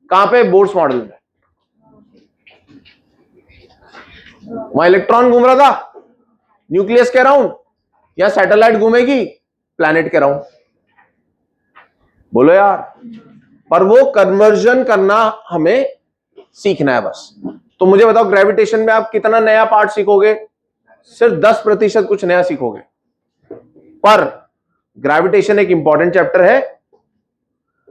कहां पे? बोर्ड्स मॉडल में। वहां इलेक्ट्रॉन घूम रहा था न्यूक्लियस के अराउंड, या सैटेलाइट घूमेगी प्लैनेट के अराउंड। बोलो यार, पर वो कन्वर्जन करना हमें सीखना है बस। तो मुझे बताओ, ग्रेविटेशन में आप कितना नया पार्ट सीखोगे? सिर्फ 10% कुछ नया सीखोगे। पर ग्रेविटेशन एक इंपॉर्टेंट चैप्टर है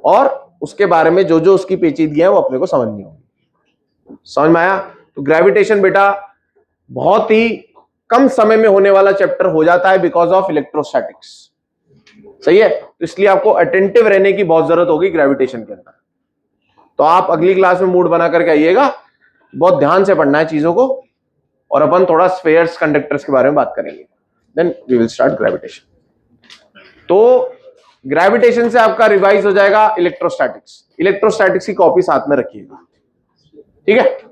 और उसके बारे में जो जो उसकी पेचीदगियां वो अपने को समझनी होगी। समझ में आया? तो ग्रेविटेशन बेटा बहुत ही कम समय में होने वाला चैप्टर हो जाता है बिकॉज ऑफ इलेक्ट्रोस्टैटिक्स। सही है? तो इसलिए आपको अटेंटिव रहने की बहुत जरूरत होगी ग्रेविटेशन के अंदर। तो आप अगली क्लास में मूड बना करके आइएगा, बहुत ध्यान से पढ़ना है चीजों को, और अपन थोड़ा स्फेयर्स कंडक्टर्स के बारे में बात करेंगे। Then we will start gravitation. तो ग्रेविटेशन से आपका रिवाइज हो जाएगा इलेक्ट्रोस्टैटिक्स। इलेक्ट्रोस्टैटिक्स की कॉपी साथ में रखिएगा, ठीक है?